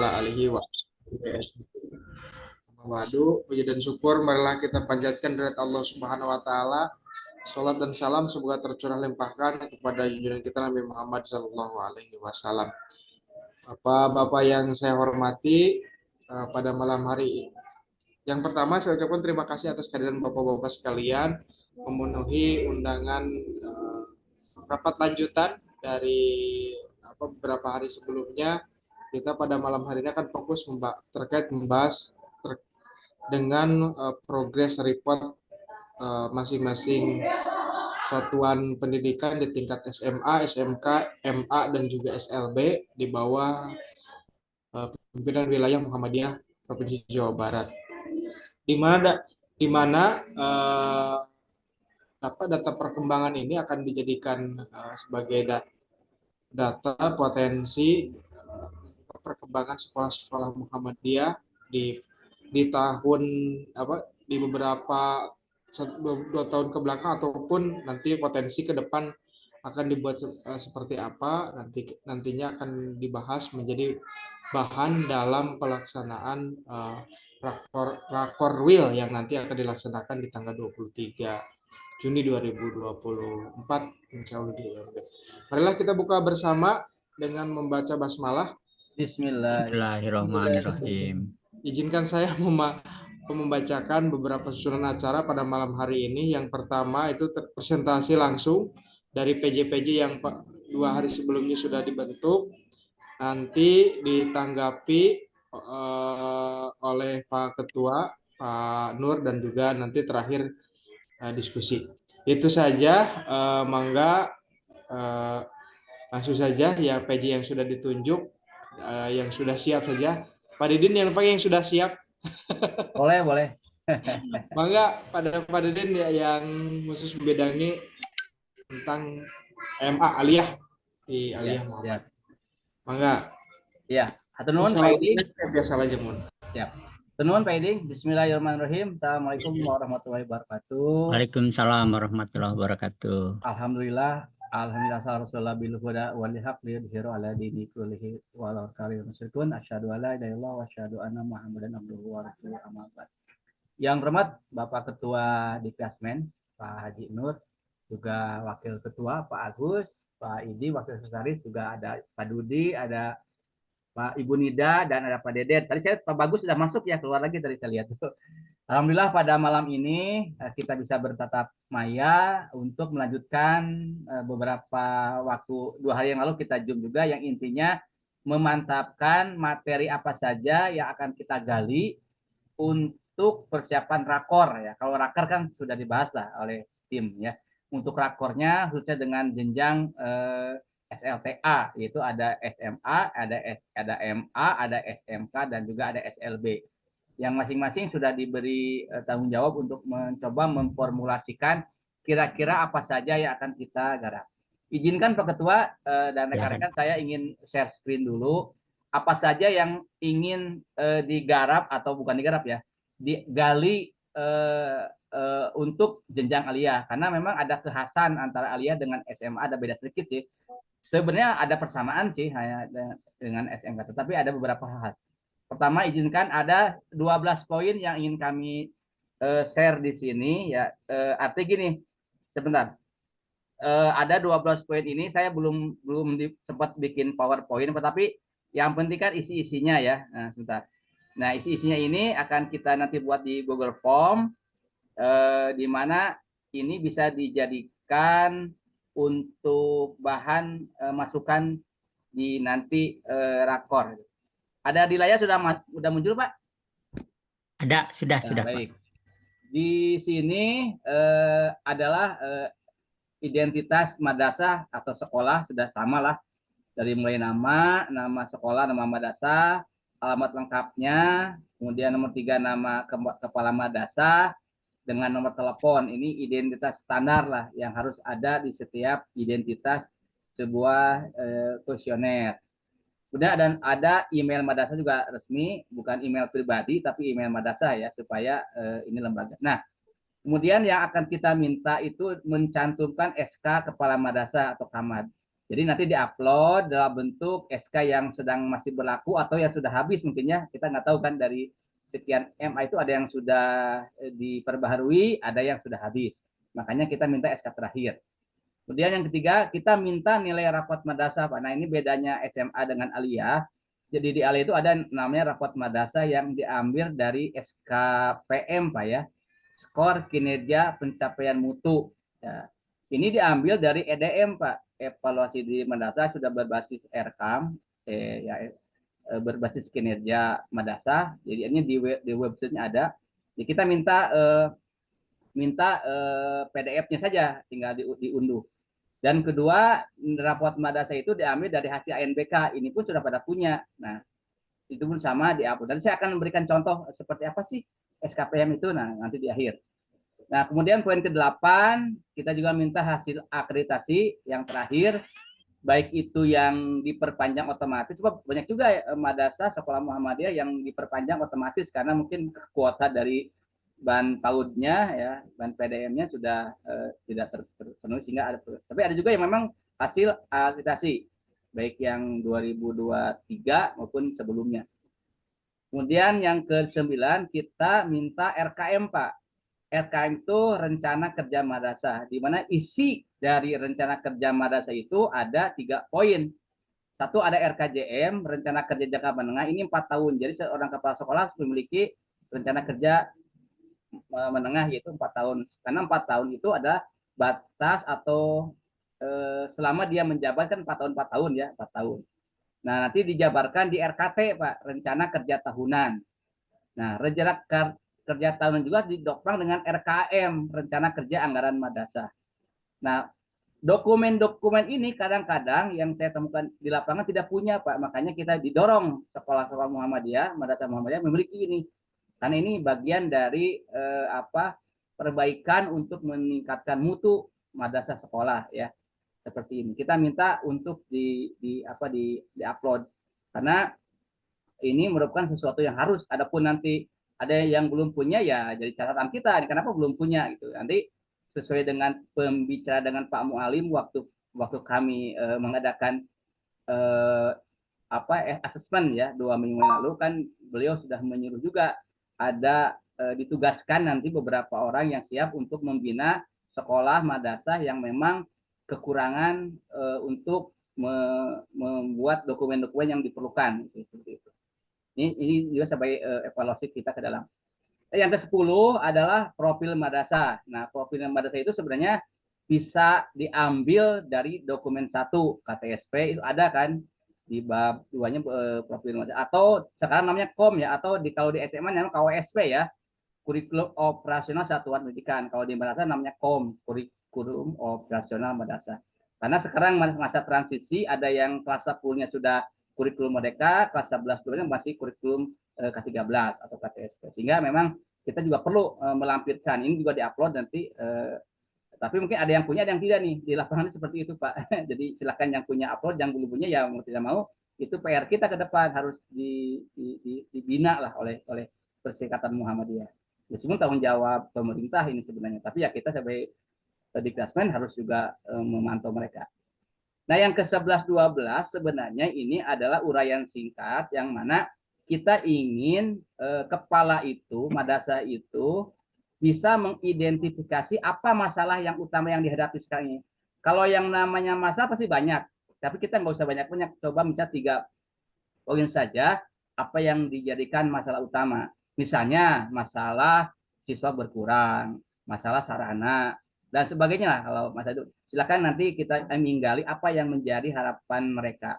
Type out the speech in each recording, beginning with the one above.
alihi wa Waduh, puji dan syukur marilah kita panjatkan dari Allah Subhanahu wa taala. Salat dan salam semoga tercurah limpahkan kepada junjungan kita Nabi Muhammad sallallahu alaihi wasallam. Bapak-bapak yang saya hormati, pada malam hari ini. Yang pertama saya ucapkan terima kasih atas kehadiran Bapak-bapak sekalian memenuhi undangan rapat lanjutan dari beberapa hari sebelumnya. Kita pada malam hari ini akan fokus terkait membahas dengan progres report masing-masing satuan pendidikan di tingkat SMA, SMK, MA, dan juga SLB di bawah pimpinan wilayah Muhammadiyah Provinsi Jawa Barat. Di mana data perkembangan ini akan dijadikan sebagai data potensi perkembangan sekolah-sekolah Muhammadiyah di tahun di beberapa 2 tahun ke belakang ataupun nanti potensi ke depan akan dibuat seperti apa, nantinya akan dibahas menjadi bahan dalam pelaksanaan Rakorwil yang nanti akan dilaksanakan di tanggal 23 Juni 2024 insya Allah. Marilah kita buka bersama dengan membaca basmalah. Bismillahirrahmanirrahim. Izinkan saya membacakan beberapa susunan acara pada malam hari ini. Yang pertama itu presentasi langsung dari PJ-PJ yang 2 hari sebelumnya sudah dibentuk. Nanti ditanggapi oleh Pak Ketua, Pak Nur, dan juga nanti terakhir diskusi. Itu saja, mangga langsung saja ya PJ yang sudah ditunjuk, yang sudah siap saja. Pak Didin yang sudah siap. Boleh. Mangga pada Pak Didin ya, yang khusus membedangi tentang MA Aliyah di Aliyah Muhammad. Mangga. Iya, hatur nuhun Pak Edi. Biasa aja mun. Siap. Hatur nuhun Pak Edi. Bismillahirrahmanirrahim. Assalamualaikum warahmatullahi wabarakatuh. Waalaikumsalam warahmatullahi wabarakatuh. Alhamdulillah sallallahu bil huda wal haq liyudhiru ala dini kullihi walau karihal musyrikun. Asyhadu alla ilaha illallah wa asyhadu anna Muhammadan abduhu wa rasuluhu amma ba'd. Yang terhormat Bapak Ketua Dikasmen Pak Haji Nur, juga Wakil Ketua Pak Agus, Pak Idi, Wakil Sekretaris, juga ada Pak Dudi, ada Pak Ibu Nida, dan ada Pak Dedet. Tadi Pak Bagus sudah masuk ya, keluar lagi tadi saya lihat. Alhamdulillah pada malam ini kita bisa bertatap maya untuk melanjutkan beberapa waktu 2 hari yang lalu kita Zoom juga, yang intinya memantapkan materi apa saja yang akan kita gali untuk persiapan rakor ya. Kalau rakor kan sudah dibahas lah oleh tim ya. Untuk rakornya khususnya dengan jenjang SLTA, yaitu ada SMA, ada MA, ada SMK, dan juga ada SLB. Yang masing-masing sudah diberi tanggung jawab untuk mencoba memformulasikan kira-kira apa saja yang akan kita garap. Izinkan Pak Ketua dan rekan-rekan, saya ingin share screen dulu. Apa saja yang ingin digarap atau bukan digarap ya, digali untuk jenjang aliyah, karena memang ada kekhasan antara aliyah dengan SMA, ada beda sedikit sih. Sebenarnya ada persamaan sih dengan SMK, tetapi ada beberapa hal. Pertama, izinkan ada 12 poin yang ingin kami share di sini ya. Artinya gini, sebentar. Ada 12 poin ini saya belum sempat bikin PowerPoint, tetapi yang penting kan isi-isinya ya. Nah, sebentar. Nah, isi-isinya ini akan kita nanti buat di Google Form, di mana ini bisa dijadikan untuk bahan masukan di nanti rakor. Ada di layar sudah muncul Pak? Ada, sudah baik. Pak. Di sini adalah identitas madrasah atau sekolah sudah sama lah, dari mulai nama sekolah, nama madrasah, alamat lengkapnya, kemudian nomor 3 nama kepala madrasah dengan nomor telepon. Ini identitas standar lah yang harus ada di setiap identitas sebuah kuesioner. Udah, dan ada email madrasah juga resmi, bukan email pribadi tapi email madrasah ya, supaya ini lembaga. Nah, kemudian yang akan kita minta itu mencantumkan SK kepala madrasah atau kamad. Jadi nanti diupload dalam bentuk SK yang sedang masih berlaku atau yang sudah habis mungkinnya. Kita nggak tahu kan dari sekian MA itu ada yang sudah diperbaharui, ada yang sudah habis. Makanya kita minta SK terakhir. Kemudian yang ketiga, kita minta nilai rapot madrasah, Pak. Nah, ini bedanya SMA dengan aliyah. Jadi di aliyah itu ada namanya rapot madrasah yang diambil dari SKPM, Pak ya. Skor kinerja pencapaian mutu. Ya. Ini diambil dari EDM, Pak. Evaluasi di madrasah sudah berbasis RKAM, berbasis kinerja madrasah. Jadi ini di websitenya ada. Jadi kita minta PDF-nya saja, tinggal diunduh. Dan kedua, raport madrasah itu diambil dari hasil ANBK. Ini pun sudah pada punya. Nah, itu pun sama diupload. Dan saya akan memberikan contoh seperti apa sih SKPM itu, nah nanti di akhir. Nah, kemudian poin ke-8, kita juga minta hasil akreditasi yang terakhir, baik itu yang diperpanjang otomatis, sebab banyak juga madrasah sekolah Muhammadiyah yang diperpanjang otomatis karena mungkin kuota dari ban PAUD-nya ya, ban PDM-nya sudah tidak terpenuhi sehingga ada. Tapi ada juga yang memang hasil akreditasi baik yang 2023 maupun sebelumnya. Kemudian yang ke-9 kita minta RKM, Pak. RKM itu rencana kerja madrasah, di mana isi dari rencana kerja madrasah itu ada 3 poin. Satu ada RKJM, rencana kerja jangka menengah, ini 4 tahun. Jadi seorang kepala sekolah memiliki rencana kerja menengah yaitu 4 tahun. Karena 4 tahun itu ada batas atau selama dia menjabat kan 4 tahun ya, 4 tahun. Nah, nanti dijabarkan di RKT, Pak, rencana kerja tahunan. Nah, rencana kerja tahunan juga didopang dengan RKM, rencana kerja anggaran madrasah. Nah, dokumen-dokumen ini kadang-kadang yang saya temukan di lapangan tidak punya, Pak. Makanya kita didorong sekolah-sekolah Muhammadiyah, madrasah Muhammadiyah memiliki ini. Karena ini bagian dari perbaikan untuk meningkatkan mutu madrasah sekolah ya. Seperti ini. Kita minta untuk di-upload karena ini merupakan sesuatu yang harus. Adapun nanti ada yang belum punya ya jadi catatan kita. Kenapa belum punya gitu. Nanti sesuai dengan pembicara dengan Pak Mualim waktu kami mengadakan asesmen ya 2 minggu lalu kan beliau sudah menyuruh juga ada ditugaskan nanti beberapa orang yang siap untuk membina sekolah madrasah yang memang kekurangan untuk membuat dokumen-dokumen yang diperlukan seperti itu. Ini juga sebagai evaluasi kita ke dalam. Yang ke-10 adalah profil madrasah. Nah, profil madrasah itu sebenarnya bisa diambil dari dokumen 1 KTSP itu ada kan di bab 2-nya profil madrasah atau sekarang namanya KOM ya atau kalau di SMA namanya KWSP ya. Kurikulum Operasional Satuan Pendidikan. Kalau di madrasah namanya KOM, Kurikulum Operasional Madrasah. Karena sekarang masa transisi ada yang kelas 10-nya sudah kurikulum merdeka, kelas 11-12 masih kurikulum K13 atau KTSP. Sehingga memang kita juga perlu melampirkan. Ini juga diupload nanti tapi mungkin ada yang punya, ada yang tidak nih. Di lapangan seperti itu, Pak. Jadi silakan yang punya upload, yang belum punya ya mau tidak mau itu PR kita ke depan harus dibina lah oleh Perserikatan Muhammadiyah. Meskipun tanggung jawab pemerintah ini sebenarnya, tapi ya kita sebagai Dikdasmen harus juga memantau mereka. Nah, yang ke-11-12 sebenarnya ini adalah uraian singkat yang mana kita ingin kepala itu, madrasah itu bisa mengidentifikasi apa masalah yang utama yang dihadapi sekarang ini. Kalau yang namanya masalah pasti banyak, tapi kita nggak usah banyak-banyak. Coba misalnya 3 poin saja apa yang dijadikan masalah utama. Misalnya masalah siswa berkurang, masalah sarana, dan sebagainya lah. Kalau masalah itu, silakan nanti kita menggali apa yang menjadi harapan mereka.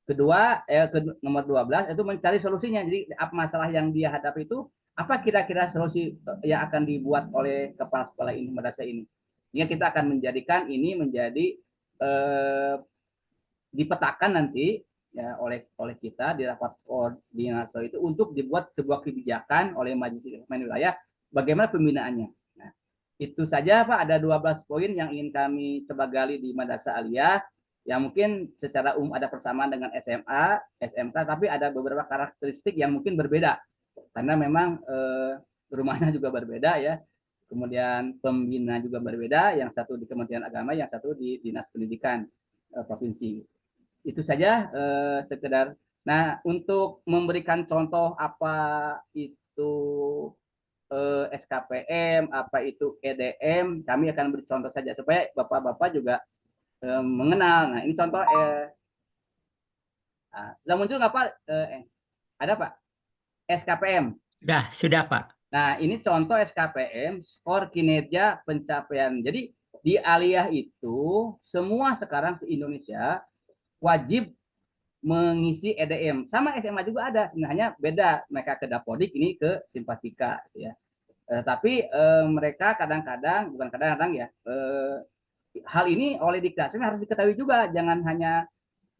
Kedua, nomor 12 itu mencari solusinya. Jadi apa masalah yang dia hadapi itu, apa kira-kira solusi yang akan dibuat oleh kepala sekolah ini, madrasah ini. Sehingga kita akan menjadikan ini menjadi dipetakan nanti ya oleh kita di rapat koordinator itu untuk dibuat sebuah kebijakan oleh majelis wilayah bagaimana pembinaannya. Nah, itu saja Pak, ada 12 poin yang ingin kami coba gali di madrasah aliyah yang mungkin secara umum ada persamaan dengan SMA, SMK, tapi ada beberapa karakteristik yang mungkin berbeda karena memang rumahnya juga berbeda ya. Kemudian pembina juga berbeda, yang satu di Kementerian Agama, yang satu di Dinas Pendidikan. provinsi. Itu saja sekedar. Nah, untuk memberikan contoh apa itu SKPM, apa itu EDM, kami akan beri contoh saja supaya Bapak-Bapak juga mengenal. Nah, ini contoh sudah muncul nggak Pak? Ada Pak? SKPM. Sudah Pak. Nah, ini contoh SKPM, skor kinerja pencapaian. Jadi di Aliyah itu semua sekarang se-Indonesia wajib mengisi EDM. Sama SMA juga ada, sebenarnya beda. Mereka ke Dapodik, ini ke Simpatika. Ya. Tapi mereka kadang-kadang, bukan kadang-kadang ya, hal ini oleh Dikdasmen harus diketahui juga. Jangan hanya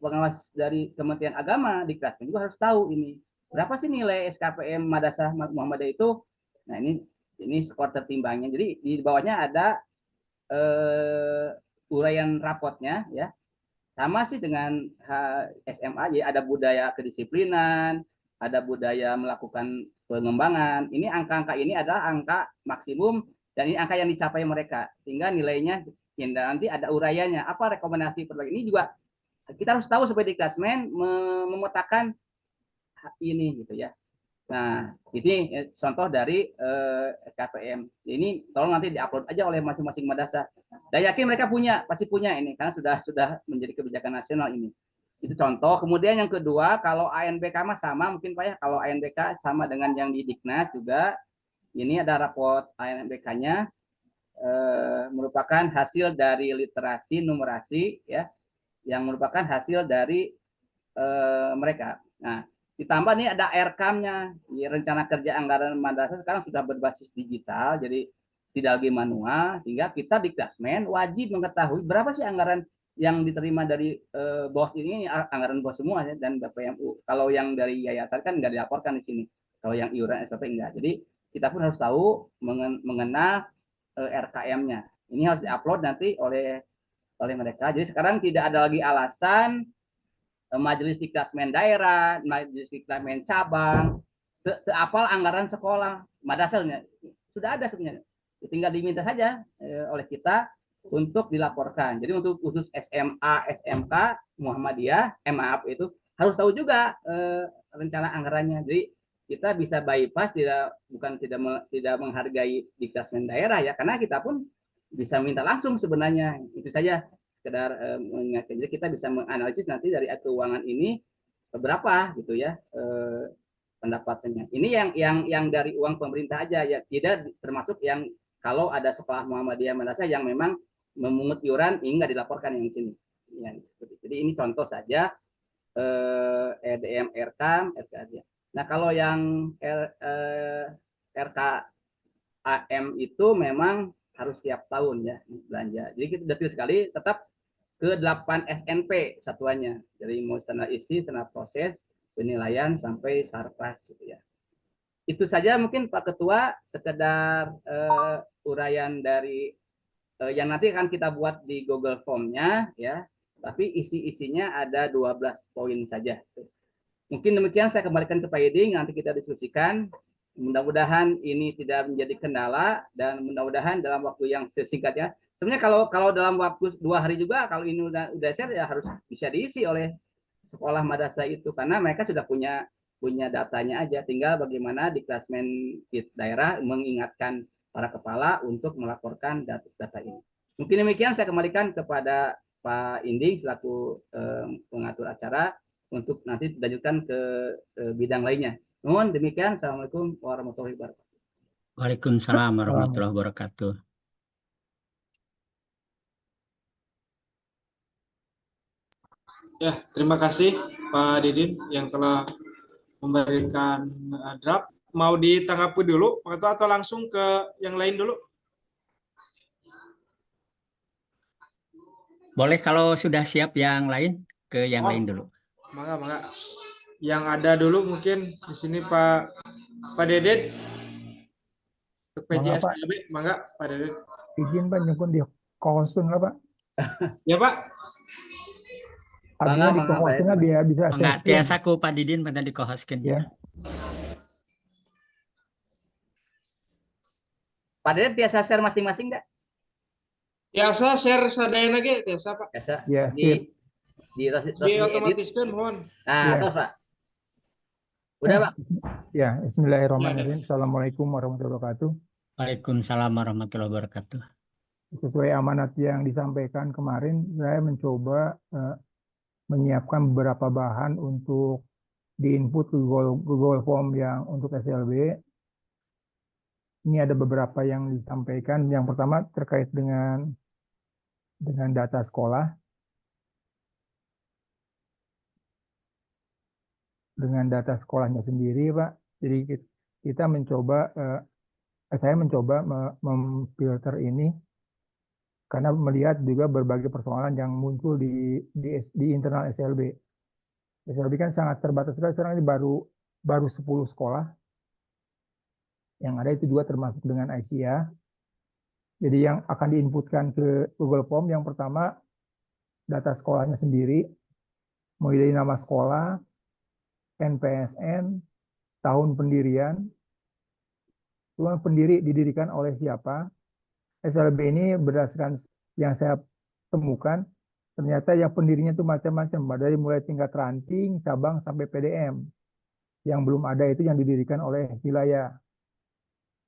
pengawas dari Kementerian Agama, Dikdasmen juga harus tahu ini. Berapa sih nilai SKPM Madrasah Muhammadiyah itu? Nah, ini skor tertimbangnya. Jadi di bawahnya ada uraian rapotnya ya. Sama sih dengan SMA, ya ada budaya kedisiplinan, ada budaya melakukan pengembangan. Ini angka-angka ini adalah angka maksimum dan ini angka yang dicapai mereka. Sehingga nilainya nanti ada uraiannya. Apa rekomendasi perbaikan ini juga kita harus tahu supaya Dikdasmen memetakan ini gitu ya. Nah, ini contoh dari KPM. Ini tolong nanti diupload aja oleh masing-masing madrasah. Dan yakin mereka pasti punya ini karena sudah menjadi kebijakan nasional ini. Itu contoh. Kemudian yang kedua, kalau ANBK mah sama mungkin Pak ya. Kalau ANBK sama dengan yang di Diknas juga. Ini ada raport ANBK-nya merupakan hasil dari literasi numerasi ya, yang merupakan hasil dari mereka. Nah, ditambah nih ada RKAM-nya, ya, rencana kerja anggaran madrasah sekarang sudah berbasis digital, jadi tidak lagi manual, sehingga kita Dikdasmen wajib mengetahui berapa sih anggaran yang diterima dari BOS ini anggaran BOS semua ya, dan BPMU. Kalau yang dari yayasan kan nggak dilaporkan di sini. Kalau yang iuran SPP enggak. Jadi kita pun harus tahu mengenal RKM-nya. Ini harus diupload nanti oleh mereka. Jadi sekarang tidak ada lagi alasan majelis Dikdasmen daerah, majelis Dikdasmen cabang, apal anggaran sekolah, madrasahnya sudah ada sebenarnya. Tinggal diminta saja oleh kita untuk dilaporkan. Jadi untuk khusus SMA, SMK, Muhammadiyah, maaf itu harus tahu juga rencana anggarannya. Jadi kita bisa bypass tidak menghargai Dikdasmen daerah ya, karena kita pun bisa minta langsung sebenarnya. Itu saja sekedar mengingatkan. Jadi kita bisa menganalisis nanti dari keuangan ini berapa gitu ya pendapatannya. Ini yang dari uang pemerintah aja ya, tidak termasuk yang kalau ada sekolah Muhammadiyah madrasah yang memang memungut iuran ini nggak dilaporkan yang sini. Ya, jadi ini contoh saja EDM, RKAM, RKAD. Nah kalau yang RKAM itu memang harus tiap tahun ya belanja. Jadi kita detail sekali, tetap ke 8 SNP satuannya. Jadi mau standar isi, standar proses, penilaian sampai sarpas gitu ya. Itu saja mungkin Pak Ketua sekedar uraian dari yang nanti akan kita buat di Google Form-nya ya. Tapi isi-isinya ada 12 poin saja. Mungkin demikian saya kembalikan ke Pak Yedi, nanti kita diskusikan. Mudah-mudahan ini tidak menjadi kendala dan mudah-mudahan dalam waktu yang sesingkatnya. Sebenarnya kalau dalam waktu 2 hari juga kalau ini udah share ya harus bisa diisi oleh sekolah madrasah itu karena mereka sudah punya datanya aja. Tinggal bagaimana Dikdasmen daerah mengingatkan para kepala untuk melaporkan data ini. Mungkin demikian saya kembalikan kepada Pak Inding selaku pengatur acara untuk nanti dilanjutkan ke bidang lainnya. Mohon demikian. Assalamualaikum warahmatullahi wabarakatuh. Waalaikumsalam warahmatullahi wabarakatuh. Ya, terima kasih Pak Didin yang telah memberikan draft. Mau ditanggapi dulu Pak Ketua atau langsung ke yang lain dulu? Boleh kalau sudah siap yang lain ke yang lain dulu. Mangga. Yang ada dulu mungkin di sini Pak Dedet. Untuk PJSKB, mangga Pak Dedet. Izin Pak nyukun di kohostun nggak Pak? Ya Pak. Artinya di kohostun nggak biar bisa Enggak, tiasa ku Pak Didin pada di kohoskin. Ya. Pak Dedet biasa share masing-masing nggak? Biasa share sadaya lagi biasa Pak. Biasa. Ya, Di Diedit. Diotomatiskan, mohon. Nah, Iya. terus Pak. Udah Pak. Ya, Bismillahirrahmanirrahim. Assalamualaikum warahmatullahi wabarakatuh. Waalaikumsalam warahmatullahi wabarakatuh. Sesuai amanat yang disampaikan kemarin, saya mencoba menyiapkan beberapa bahan untuk diinput ke Google Form yang untuk SLB. Ini ada beberapa yang disampaikan. Yang pertama terkait dengan data sekolah, dengan data sekolahnya sendiri, Pak. Jadi kita mencoba, saya mencoba memfilter ini karena melihat juga berbagai persoalan yang muncul di internal SLB. SLB kan sangat terbatas sekali. Sekarang ini baru 10 sekolah. Yang ada itu juga termasuk dengan ICIA. Jadi yang akan diinputkan ke Google Form yang pertama data sekolahnya sendiri, mulai dari nama sekolah, NPSN, tahun pendirian, tuan pendiri didirikan oleh siapa. SLB ini berdasarkan yang saya temukan, ternyata yang pendirinya itu macam-macam, dari mulai tingkat ranting, cabang, sampai PDM. Yang belum ada itu yang didirikan oleh wilayah.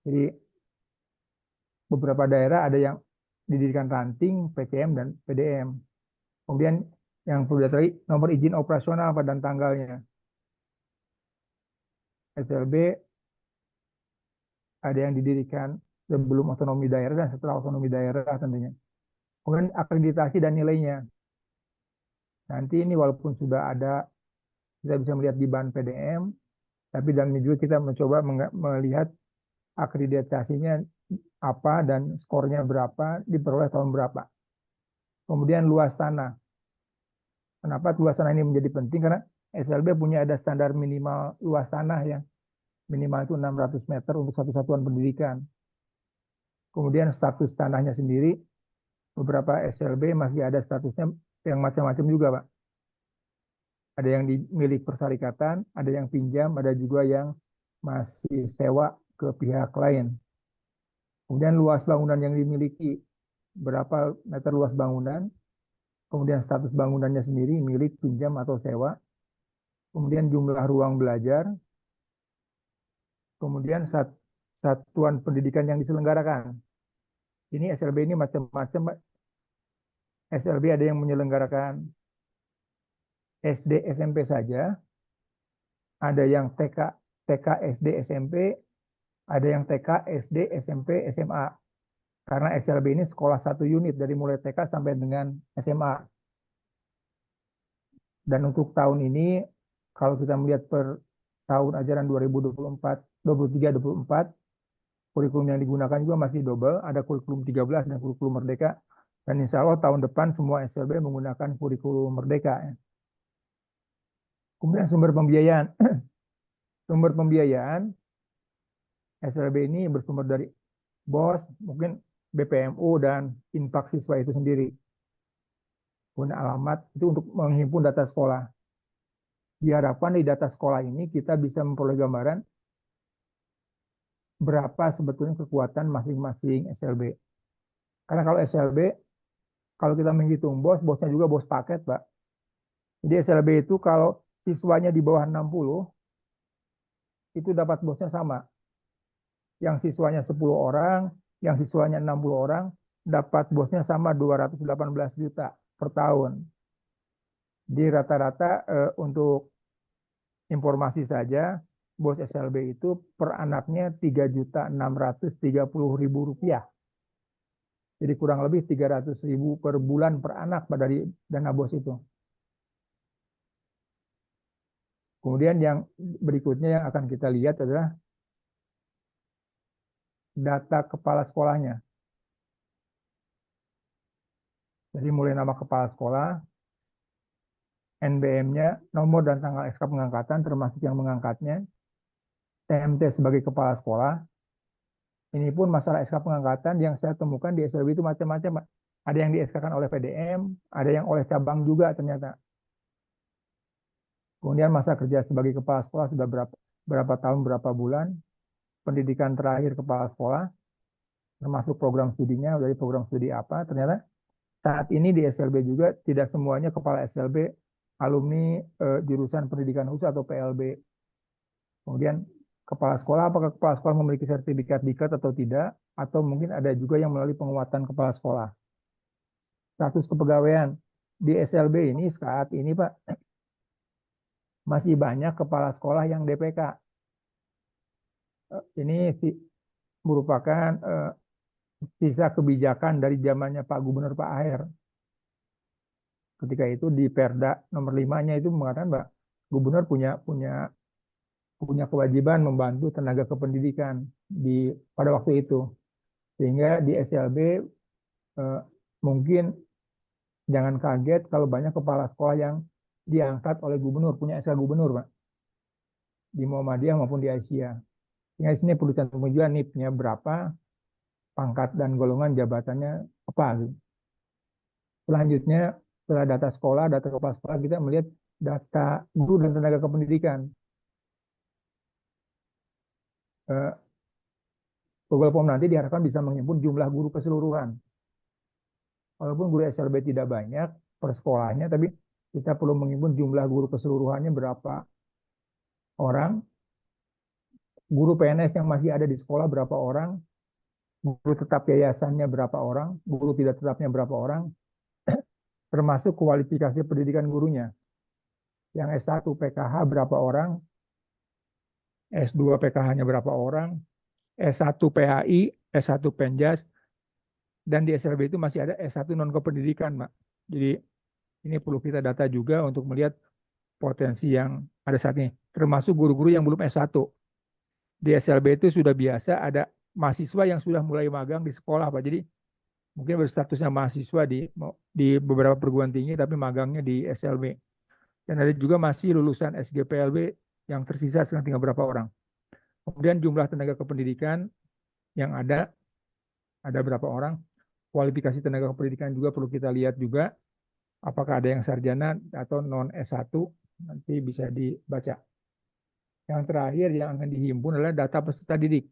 Jadi beberapa daerah ada yang didirikan ranting, PCM, dan PDM. Kemudian yang perlu diketahui nomor izin operasional dan tanggalnya. SLB ada yang didirikan sebelum otonomi daerah dan setelah otonomi daerah tentunya. Kemudian akreditasi dan nilainya. Nanti ini walaupun sudah ada, kita bisa melihat di bahan PDM, tapi dalam ini juga kita mencoba melihat akreditasinya apa dan skornya berapa, diperoleh tahun berapa. Kemudian luas tanah. Kenapa luas tanah ini menjadi penting? Karena SLB punya ada standar minimal luas tanah ya. Minimal itu 600 meter untuk satu satuan pendidikan. Kemudian status tanahnya sendiri, beberapa SLB masih ada statusnya yang macam-macam juga, Pak. Ada yang milik persyarikatan, ada yang pinjam, ada juga yang masih sewa ke pihak lain. Kemudian luas bangunan yang dimiliki, berapa meter luas bangunan, kemudian status bangunannya sendiri, milik, pinjam, atau sewa, kemudian jumlah ruang belajar, kemudian satuan pendidikan yang diselenggarakan. Ini SLB ini macam-macam, Pak. SLB ada yang menyelenggarakan SD SMP saja, ada yang TK SD SMP, ada yang TK SD SMP SMA. Karena SLB ini sekolah satu unit dari mulai TK sampai dengan SMA. Dan untuk tahun ini kalau kita melihat per tahun ajaran 2023-24, kurikulum yang digunakan juga masih double, ada kurikulum 13 dan kurikulum Merdeka. Dan insya Allah tahun depan semua SLB menggunakan kurikulum Merdeka. Kemudian sumber pembiayaan. Sumber pembiayaan SLB ini bersumber dari BOS, mungkin BPMU dan infak siswa itu sendiri. Punya alamat itu untuk menghimpun data sekolah. Diharapkan di data sekolah ini kita bisa memperoleh gambaran berapa sebetulnya kekuatan masing-masing SLB. Karena kalau SLB, kalau kita menghitung bosnya juga bos paket, Pak. Jadi SLB itu kalau siswanya di bawah 60, itu dapat bosnya sama. Yang siswanya 10 orang, yang siswanya 60 orang, dapat bosnya sama 218 juta per tahun. Di rata-rata untuk informasi saja, bos SLB itu per anaknya 3.630.000 rupiah. Jadi kurang lebih 300.000 per bulan per anak dari dana bos itu. Kemudian yang berikutnya yang akan kita lihat adalah data kepala sekolahnya. Jadi mulai nama kepala sekolah, NBM-nya, nomor dan tanggal SK pengangkatan termasuk yang mengangkatnya, TMT sebagai kepala sekolah. Ini pun masalah SK pengangkatan yang saya temukan di SLB itu macam-macam. Ada yang di SK-kan oleh PDM, ada yang oleh cabang juga ternyata. Kemudian masa kerja sebagai kepala sekolah sudah berapa tahun, berapa bulan. Pendidikan terakhir kepala sekolah, termasuk program studinya, dari program studi apa, ternyata saat ini di SLB juga tidak semuanya kepala SLB alumni jurusan pendidikan khusus atau PLB. Kemudian kepala sekolah, apakah kepala sekolah memiliki sertifikat DIKET atau tidak, atau mungkin ada juga yang melalui penguatan kepala sekolah. Status kepegawaian di SLB ini saat ini Pak, masih banyak kepala sekolah yang DPK. Ini merupakan sisa kebijakan dari zamannya Pak Gubernur Pak Aher. Ketika itu di Perda nomor 5-nya itu mengatakan Pak, Gubernur punya kewajiban membantu tenaga kependidikan pada waktu itu. Sehingga di SLB mungkin jangan kaget kalau banyak kepala sekolah yang diangkat oleh gubernur, punya SK gubernur, Pak. Di Muhammadiyah maupun di Aisyah. Sehingga di sini perlu cantum juga NIP-nya berapa, pangkat dan golongan jabatannya apa. Gitu. Selanjutnya, setelah data sekolah, data kepala sekolah, kita melihat data guru dan tenaga kependidikan. Google Form nanti diharapkan bisa menghimpun jumlah guru keseluruhan. Walaupun guru SLB tidak banyak per sekolahnya, tapi kita perlu menghimpun jumlah guru keseluruhannya berapa orang, guru PNS yang masih ada di sekolah berapa orang, guru tetap yayasannya berapa orang, guru tidak tetapnya berapa orang, termasuk kualifikasi pendidikan gurunya. Yang S1 PKH berapa orang, S2 PKH-nya berapa orang, S1 PHI, S1 Penjas, dan di SLB itu masih ada S1 non-kependidikan, Mak. Jadi ini perlu kita data juga untuk melihat potensi yang ada saat ini. Termasuk guru-guru yang belum S1. Di SLB itu sudah biasa ada mahasiswa yang sudah mulai magang di sekolah, Pak. Jadi mungkin berstatusnya mahasiswa di beberapa perguruan tinggi, tapi magangnya di SLB. Dan ada juga masih lulusan SGPLB yang tersisa sekarang tinggal berapa orang. Kemudian jumlah tenaga kependidikan yang ada berapa orang. Kualifikasi tenaga kependidikan juga perlu kita lihat juga. Apakah ada yang sarjana atau non S1, nanti bisa dibaca. Yang terakhir yang akan dihimpun adalah data peserta didik.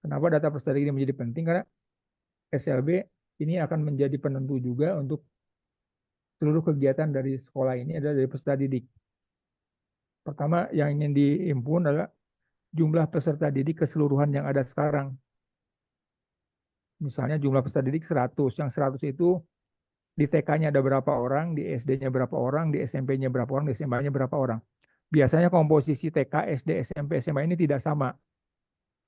Kenapa data peserta didik ini menjadi penting? Karena SLB ini akan menjadi penentu juga untuk seluruh kegiatan dari sekolah ini adalah dari peserta didik. Pertama yang ingin dihimpun adalah jumlah peserta didik keseluruhan yang ada sekarang. Misalnya jumlah peserta didik 100, yang 100 itu di TK-nya ada berapa orang, di SD-nya berapa orang, di SMP-nya berapa orang, di SMA-nya berapa orang. Biasanya komposisi TK, SD, SMP, SMA ini tidak sama.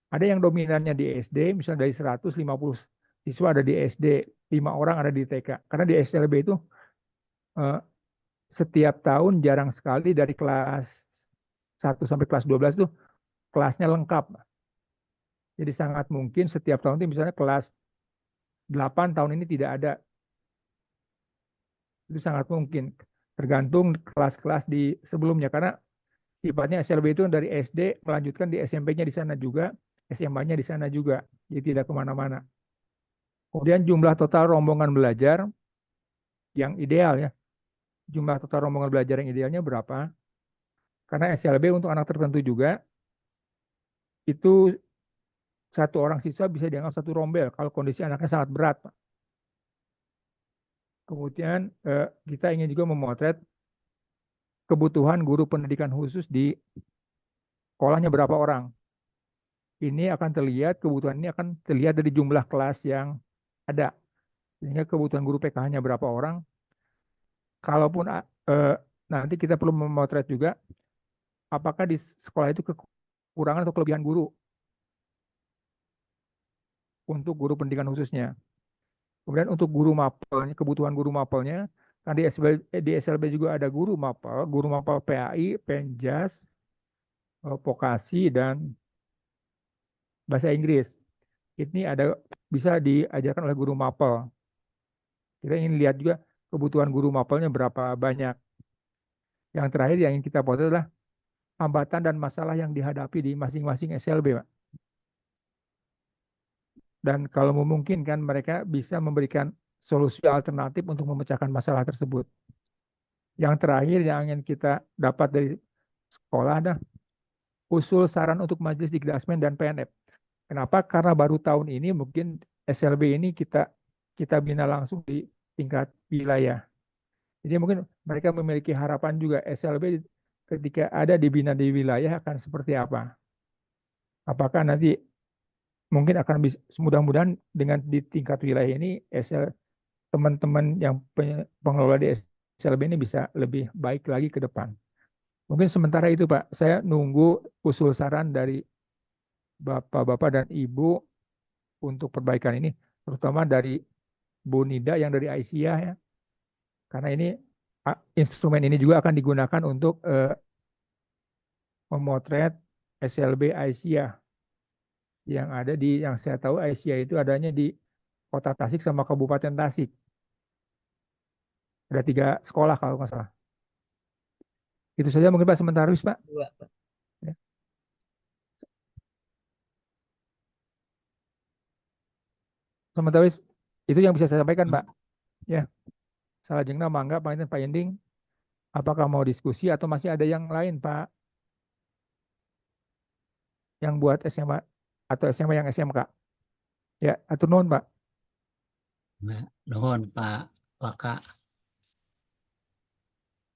Ada yang dominannya di SD, misalnya dari 150 siswa ada di SD, 5 orang ada di TK. Karena di SLB itu setiap tahun jarang sekali dari kelas 1 sampai kelas 12 itu kelasnya lengkap. Jadi sangat mungkin setiap tahun itu misalnya kelas 8 tahun ini tidak ada. Itu sangat mungkin. Tergantung kelas-kelas di sebelumnya. Karena sifatnya SLB itu dari SD melanjutkan di SMP-nya di sana juga, SMA-nya di sana juga. Jadi tidak kemana-mana. Kemudian jumlah total rombongan belajar yang ideal ya. Jumlah total rombongan belajar yang idealnya berapa? Karena SLB untuk anak tertentu juga, itu satu orang siswa bisa dianggap satu rombel kalau kondisi anaknya sangat berat, Pak. Kemudian kita ingin juga memotret kebutuhan guru pendidikan khusus di sekolahnya berapa orang. Ini akan terlihat, kebutuhan ini akan terlihat dari jumlah kelas yang ada. Sehingga kebutuhan guru PKH-nya berapa orang. Kalaupun nanti kita perlu memotret juga apakah di sekolah itu kekurangan atau kelebihan guru untuk guru pendidikan khususnya. Kemudian untuk guru mapelnya, kebutuhan guru mapelnya, kan di SLB juga ada guru mapel PAI, Penjas, vokasi, dan bahasa Inggris. Ini bisa diajarkan oleh guru mapel. Kita ingin lihat juga kebutuhan guru mapelnya berapa banyak. Yang terakhir yang ingin kita potret adalah hambatan dan masalah yang dihadapi di masing-masing SLB, Pak. Dan kalau memungkinkan mereka bisa memberikan solusi alternatif untuk memecahkan masalah tersebut. Yang terakhir yang ingin kita dapat dari sekolah adalah usul saran untuk majelis dikdasmen dan PNF. Kenapa? Karena baru tahun ini mungkin SLB ini kita kita bina langsung di tingkat wilayah. Jadi mungkin mereka memiliki harapan juga SLB ketika ada dibina di wilayah akan seperti apa. Apakah nanti mungkin akan bisa, mudah-mudahan dengan di tingkat wilayah ini teman-teman yang pengelola di SLB ini bisa lebih baik lagi ke depan. Mungkin sementara itu Pak, saya nunggu usul saran dari Bapak-Bapak dan Ibu untuk perbaikan ini, terutama dari Bu Nida yang dari Aisyah ya. Karena ini instrumen ini juga akan digunakan untuk memotret SLB Aisyah yang saya tahu Aisyah itu adanya di Kota Tasik sama Kabupaten Tasik. Ada 3 sekolah kalau nggak salah. Itu saja mungkin Pak sementara Pak. Ya. Sementara itu yang bisa saya sampaikan Pak. Ya, salah jengna mangga Pak Ending. Apakah mau diskusi atau masih ada yang lain Pak? Yang buat SMA atau SMA yang SMK? Ya, atur nuhun Pak. Nah, nuhun Pak Waka.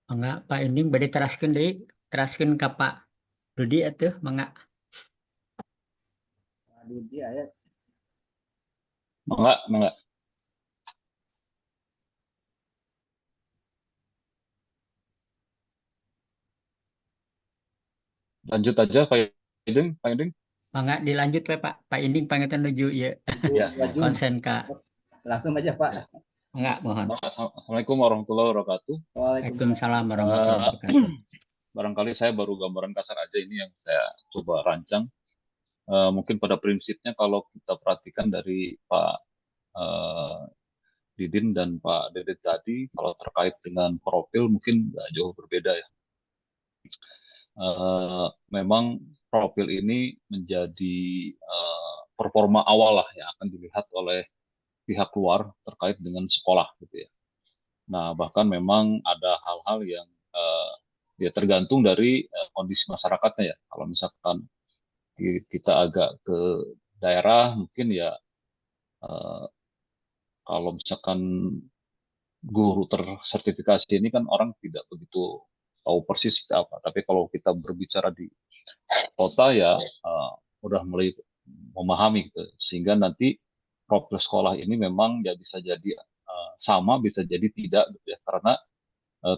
Mangga Pak Ending bade teraskeun ka Pak Rudi atuh mangga. Rudi aya. Mangga. Lanjut aja Pak Iding. Mangga dilanjut we Pak. Pak Ending pangitan nuju ieu. Ya. Konsen ka. Langsung aja Pak. Mangga mohon. Assalamualaikum warahmatullahi wabarakatuh. Waalaikumsalam warahmatullahi wabarakatuh. Barangkali saya baru gambaran kasar aja ini yang saya coba rancang. Mungkin pada prinsipnya kalau kita perhatikan dari Pak Didin dan Pak Dedet tadi, kalau terkait dengan profil mungkin nggak jauh berbeda ya. Memang profil ini menjadi performa awal lah yang akan dilihat oleh pihak luar terkait dengan sekolah gitu ya. Nah bahkan memang ada hal-hal yang ya tergantung dari kondisi masyarakatnya ya. Kalau misalkan kita agak ke daerah mungkin ya kalau misalkan guru tersertifikasi ini kan orang tidak begitu tahu persis apa. Tapi kalau kita berbicara di kota ya udah mulai memahami gitu. Sehingga nanti profil sekolah ini memang ya bisa jadi sama, bisa jadi tidak gitu ya. Karena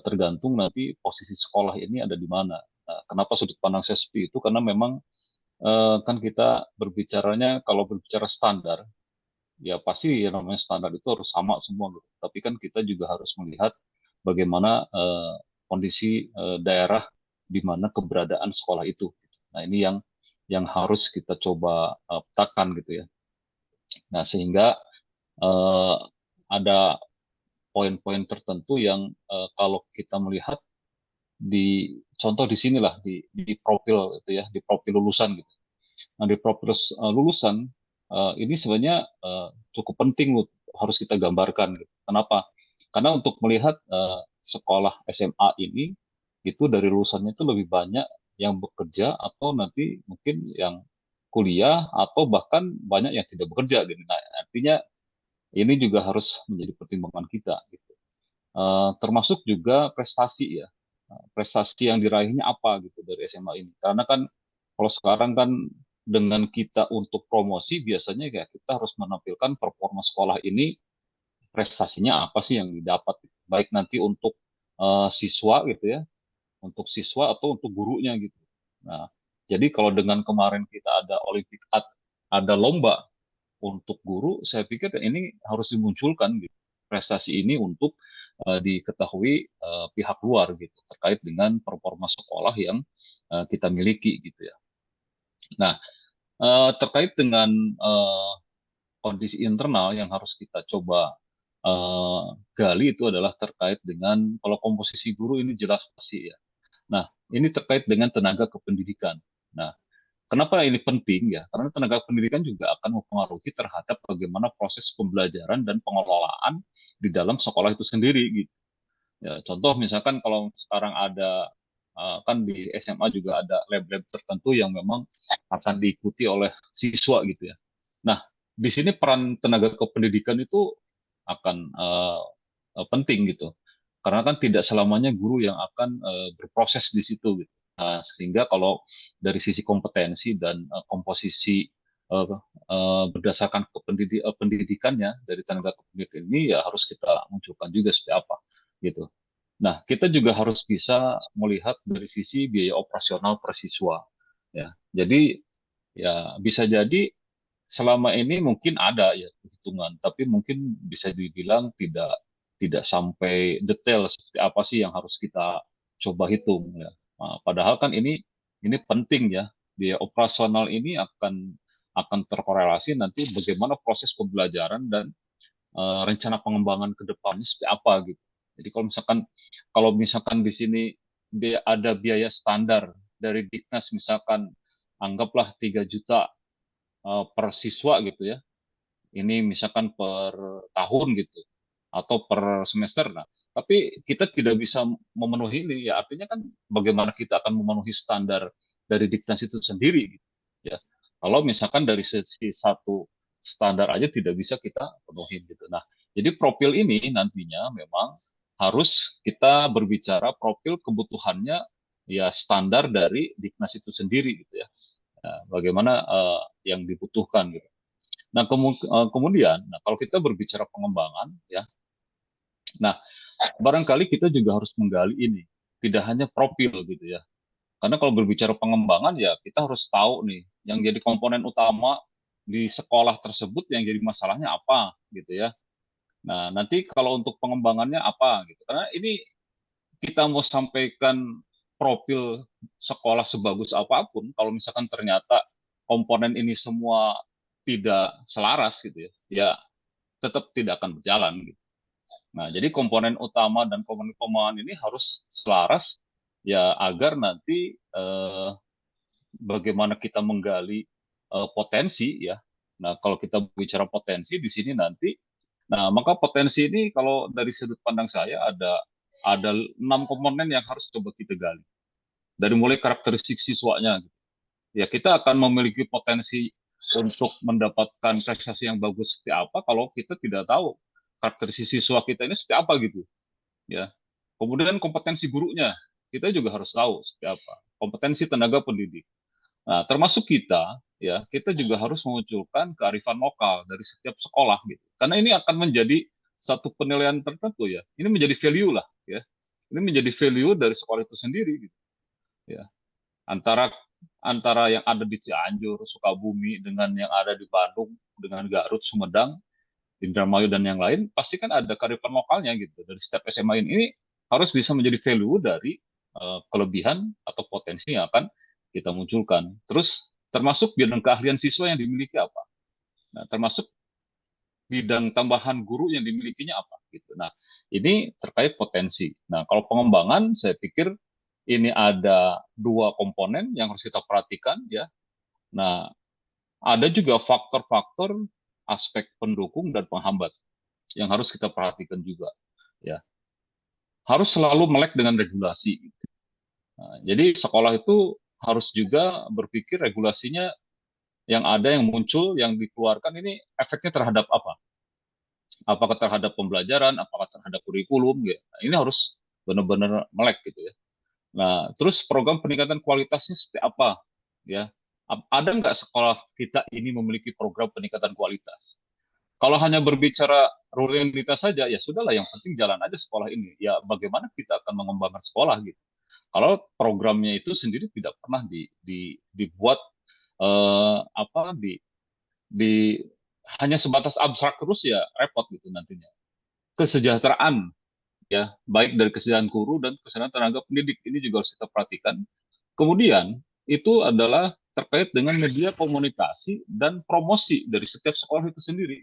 tergantung nanti posisi sekolah ini ada di mana. Nah, kenapa sudut pandang saya seperti itu? Karena memang kan kita berbicaranya kalau berbicara standar, ya pasti yang namanya standar itu harus sama semua gitu. Tapi kan kita juga harus melihat bagaimana kondisi daerah di mana keberadaan sekolah itu. Nah ini yang harus kita coba petakan gitu ya. Nah sehingga ada poin-poin tertentu yang kalau kita melihat di contoh di sinilah di profil itu ya, di profil lulusan gitu. Nah di profil lulusan ini sebenarnya cukup penting harus kita gambarkan gitu. Kenapa? Karena untuk melihat sekolah SMA ini itu dari lulusannya itu lebih banyak yang bekerja atau nanti mungkin yang kuliah atau bahkan banyak yang tidak bekerja gitu. Nah, artinya ini juga harus menjadi pertimbangan kita gitu. Termasuk juga prestasi ya. Prestasi yang diraihnya apa gitu dari SMA ini. Karena kan kalau sekarang kan dengan kita untuk promosi biasanya ya kita harus menampilkan performa sekolah ini prestasinya apa sih yang didapat baik nanti untuk siswa gitu ya, untuk siswa atau untuk gurunya gitu. Nah, jadi kalau dengan kemarin kita ada olimpiade, ada lomba untuk guru, saya pikir ini harus dimunculkan gitu. Prestasi ini untuk diketahui pihak luar gitu terkait dengan performa sekolah yang kita miliki gitu ya. Nah, terkait dengan kondisi internal yang harus kita coba gali itu adalah terkait dengan kalau komposisi guru ini jelas pasti ya. Nah, ini terkait dengan tenaga kependidikan. Nah, kenapa ini penting ya? Karena tenaga pendidikan juga akan mempengaruhi terhadap bagaimana proses pembelajaran dan pengelolaan di dalam sekolah itu sendiri gitu. Ya, contoh misalkan kalau sekarang ada kan di SMA juga ada lab-lab tertentu yang memang akan diikuti oleh siswa gitu ya. Nah, di sini peran tenaga kependidikan itu penting gitu. Karena kan tidak selamanya guru yang akan berproses di situ gitu. Nah, sehingga kalau dari sisi kompetensi dan komposisi berdasarkan pendidikannya dari tenaga pendidik ini ya harus kita munculkan juga seperti apa gitu. Nah, kita juga harus bisa melihat dari sisi biaya operasional per siswa ya. Jadi ya bisa jadi selama ini mungkin ada ya perhitungan, tapi mungkin bisa dibilang tidak sampai detail seperti apa sih yang harus kita coba hitung ya. Nah, padahal kan ini penting ya. Biaya operasional ini akan terkorelasi nanti bagaimana proses pembelajaran dan rencana pengembangan ke depannya seperti apa gitu. Jadi kalau misalkan di sini ada biaya standar dari Diknas misalkan anggaplah 3 juta per siswa gitu ya. Ini misalkan per tahun gitu atau per semester. Nah, tapi kita tidak bisa memenuhi ini ya artinya kan bagaimana kita akan memenuhi standar dari Diknas itu sendiri gitu. Ya. Kalau misalkan dari sisi satu standar aja tidak bisa kita penuhi gitu. Nah, jadi profil ini nantinya memang harus kita berbicara profil kebutuhannya ya standar dari Diknas itu sendiri gitu ya. Nah, bagaimana yang dibutuhkan gitu. Nah, kemudian, nah kalau kita berbicara pengembangan, ya, nah barangkali kita juga harus menggali ini, tidak hanya profil gitu ya. Karena kalau berbicara pengembangan, ya kita harus tahu nih, yang jadi komponen utama di sekolah tersebut yang jadi masalahnya apa gitu ya. Nah, nanti kalau untuk pengembangannya apa gitu. Karena ini kita mau sampaikan profil sekolah sebagus apapun, kalau misalkan ternyata komponen ini semua tidak selaras gitu ya, ya tetap tidak akan berjalan gitu. Nah, jadi komponen utama dan komponen pengembangan ini harus selaras ya agar nanti bagaimana kita menggali potensi ya. Nah, kalau kita bicara potensi di sini nanti, nah maka potensi ini kalau dari sudut pandang saya ada 6 komponen yang harus coba kita gali. Dari mulai karakteristik siswanya, gitu. Ya kita akan memiliki potensi untuk mendapatkan prestasi yang bagus seperti apa kalau kita tidak tahu karakteristik siswa kita ini seperti apa gitu ya. Kemudian kompetensi gurunya kita juga harus tahu seperti apa, kompetensi tenaga pendidik. Nah, termasuk kita ya, kita juga harus memunculkan kearifan lokal dari setiap sekolah gitu. Karena ini akan menjadi satu penilaian tertentu ya. Ini menjadi value lah ya. Ini menjadi value dari sekolah itu sendiri gitu ya. Antara antara yang ada di Cianjur, Sukabumi dengan yang ada di Bandung, dengan Garut, Sumedang, Indramayu dan yang lain, pasti kan ada kearifan lokalnya gitu. Dari setiap SMA ini harus bisa menjadi value dari kelebihan atau potensi yang akan kita munculkan. Terus termasuk bidang keahlian siswa yang dimiliki apa. Nah, termasuk bidang tambahan guru yang dimilikinya apa gitu. Nah, ini terkait potensi. Nah, kalau pengembangan saya pikir ini ada 2 komponen yang harus kita perhatikan ya. Nah, ada juga faktor-faktor aspek pendukung dan penghambat yang harus kita perhatikan juga ya. Harus selalu melek dengan regulasi. Nah, jadi sekolah itu harus juga berpikir regulasinya yang ada yang muncul yang dikeluarkan ini efeknya terhadap apa? Apakah terhadap pembelajaran, apakah terhadap kurikulum gitu. Nah, ini harus benar-benar melek gitu ya. Nah, terus program peningkatan kualitasnya seperti apa? Ya, ada nggak sekolah kita ini memiliki program peningkatan kualitas? Kalau hanya berbicara rutinitas saja, ya sudahlah. Yang penting jalan aja sekolah ini. Ya, bagaimana kita akan mengembangkan sekolah gitu? Kalau programnya itu sendiri tidak pernah dibuat apa di hanya sebatas abstrak terus ya repot gitu nantinya. Kesejahteraan ya baik dari kesejahteraan guru dan kesejahteraan tenaga pendidik ini juga harus kita perhatikan. Kemudian itu adalah terkait dengan media komunikasi dan promosi dari setiap sekolah itu sendiri.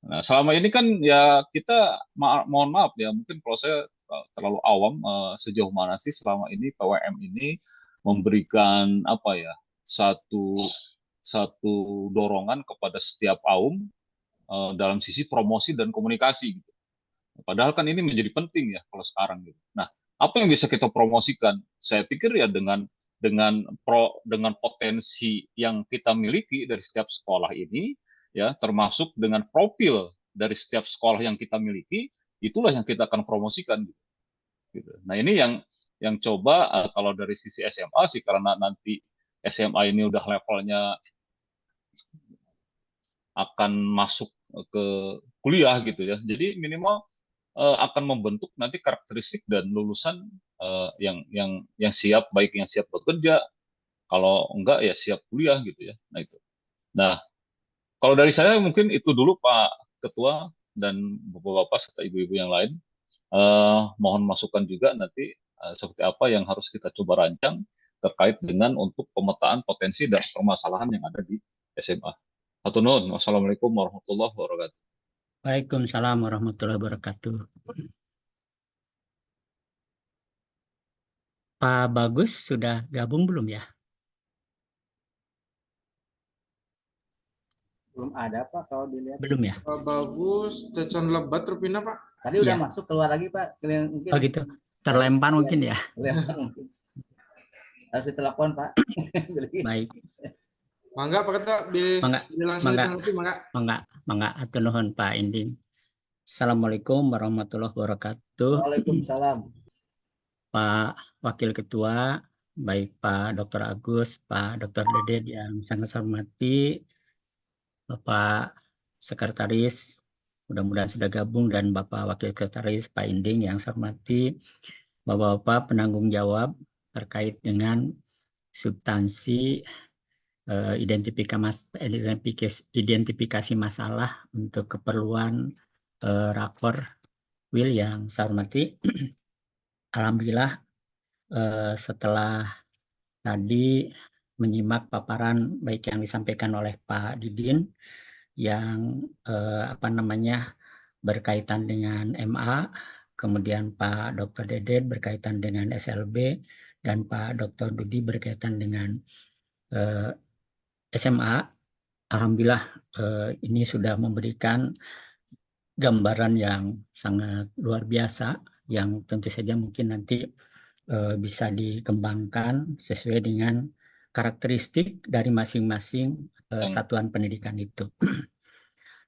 Nah, selama ini kan ya kita mohon maaf ya mungkin kalau saya terlalu awam sejauh mana sih selama ini PWM ini memberikan apa ya satu satu dorongan kepada setiap AUM dalam sisi promosi dan komunikasi gitu. Padahal kan ini menjadi penting ya kalau sekarang gitu. Nah, apa yang bisa kita promosikan? Saya pikir ya dengan potensi yang kita miliki dari setiap sekolah ini ya termasuk dengan profil dari setiap sekolah yang kita miliki, itulah yang kita akan promosikan gitu. Nah, ini yang coba kalau dari sisi SMA sih, karena nanti SMA ini udah levelnya akan masuk ke kuliah gitu ya. Jadi minimal akan membentuk nanti karakteristik dan lulusan yang siap, baik yang siap bekerja, kalau enggak ya siap kuliah gitu ya. Nah itu. Nah, kalau dari saya mungkin itu dulu Pak Ketua dan Bapak-bapak serta ibu-ibu yang lain. Mohon masukan juga nanti seperti apa yang harus kita coba rancang terkait dengan untuk pemetaan potensi dan permasalahan yang ada di SMA. Satu nun. Wassalamualaikum warahmatullahi wabarakatuh. Waalaikumsalam warahmatullahi wabarakatuh. Pak Bagus sudah gabung belum ya? Belum ada Pak kalau dilihat. Belum ya? Pak Bagus, tecan lebat terpindah Pak. Tadi udah Iya. masuk keluar lagi Pak. Mungkin Oh gitu. Terlempar mungkin ya. harus ditelepon Pak. Baik. Mangga Pak Ketua, Mangga, langsung mangga. ditanggapi Mangga. Mangga. Atur nuhun Pak Inding. Assalamualaikum warahmatullahi wabarakatuh. Waalaikumsalam. Pak Wakil Ketua, baik Pak Dr. Agus, Pak Dr. Dede yang sangat saya hormati, Bapak Sekretaris, mudah-mudahan sudah gabung, dan Bapak Wakil Sekretaris Pak Inding yang saya hormati, Bapak-bapak penanggung jawab terkait dengan substansi identifikasi masalah untuk keperluan rapor Will yang saya hormati. Alhamdulillah setelah tadi menyimak paparan baik yang disampaikan oleh Pak Didin yang berkaitan dengan MA, kemudian Pak Dr. Dede berkaitan dengan SLB, dan Pak Dr. Dudi berkaitan dengan SMA. Alhamdulillah ini sudah memberikan gambaran yang sangat luar biasa yang tentu saja mungkin nanti bisa dikembangkan sesuai dengan karakteristik dari masing-masing satuan pendidikan itu.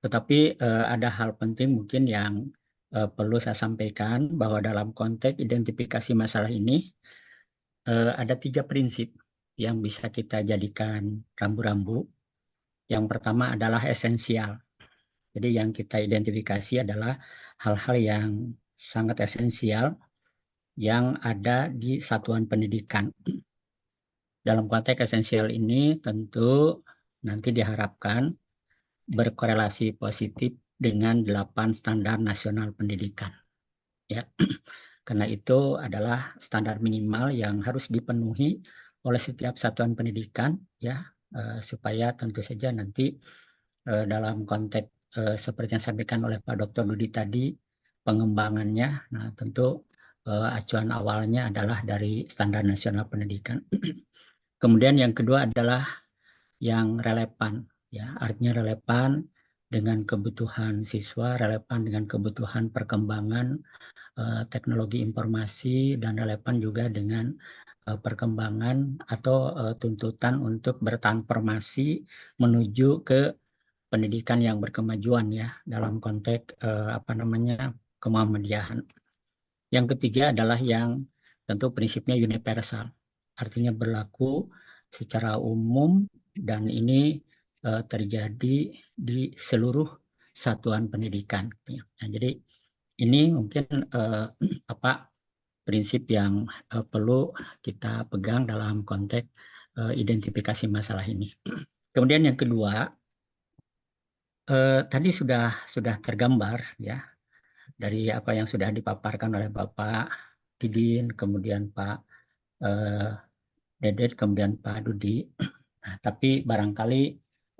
Tetapi ada hal penting mungkin yang perlu saya sampaikan, bahwa dalam konteks identifikasi masalah ini ada 3 prinsip yang bisa kita jadikan rambu-rambu. Yang pertama adalah esensial. Jadi yang kita identifikasi adalah hal-hal yang sangat esensial yang ada di satuan pendidikan. Dalam konteks esensial ini tentu nanti diharapkan berkorelasi positif dengan 8 standar nasional pendidikan. Ya. Karena itu adalah standar minimal yang harus dipenuhi oleh setiap satuan pendidikan, ya, supaya tentu saja nanti dalam konteks seperti yang disampaikan oleh Pak Dr. Dudi tadi, pengembangannya, nah tentu acuan awalnya adalah dari standar nasional pendidikan. Kemudian yang kedua adalah yang relevan, ya, artinya relevan dengan kebutuhan siswa, relevan dengan kebutuhan perkembangan teknologi informasi, dan relevan juga dengan perkembangan atau tuntutan untuk bertransformasi menuju ke pendidikan yang berkemajuan, ya, dalam konteks kemuhamadiyahan. Yang ketiga adalah yang tentu prinsipnya universal, artinya berlaku secara umum dan ini terjadi di seluruh satuan pendidikan. Nah, jadi ini mungkin prinsip yang perlu kita pegang dalam konteks identifikasi masalah ini. Kemudian yang kedua, tadi sudah tergambar, ya, dari apa yang sudah dipaparkan oleh Bapak Didin, kemudian Pak Dedet, kemudian Pak Dudi. Nah, tapi barangkali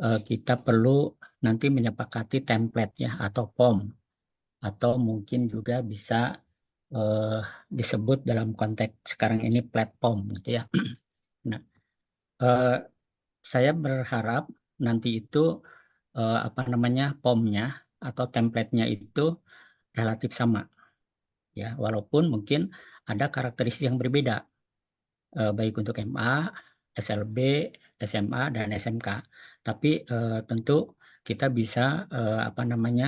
kita perlu nanti menyepakati template, ya, atau POM, atau mungkin juga bisa disebut dalam konteks sekarang ini platform, gitu ya. Nah, saya berharap nanti itu POM-nya atau template-nya itu relatif sama, ya, walaupun mungkin ada karakteristik yang berbeda baik untuk MA, SLB, SMA, dan SMK. Tapi tentu kita bisa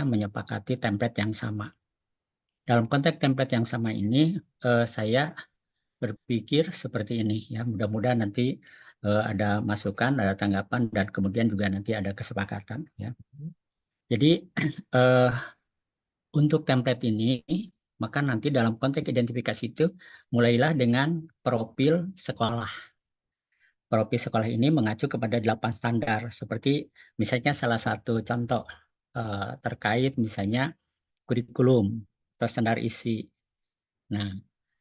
menyepakati template yang sama. Dalam konteks template yang sama ini, saya berpikir seperti ini ya. Mudah-mudahan nanti ada masukan, ada tanggapan, dan kemudian juga nanti ada kesepakatan ya. Jadi untuk template ini, maka nanti dalam konteks identifikasi itu mulailah dengan profil sekolah. Profil sekolah ini mengacu kepada 8 standar, seperti misalnya salah satu contoh terkait misalnya kurikulum atau standar isi. Nah,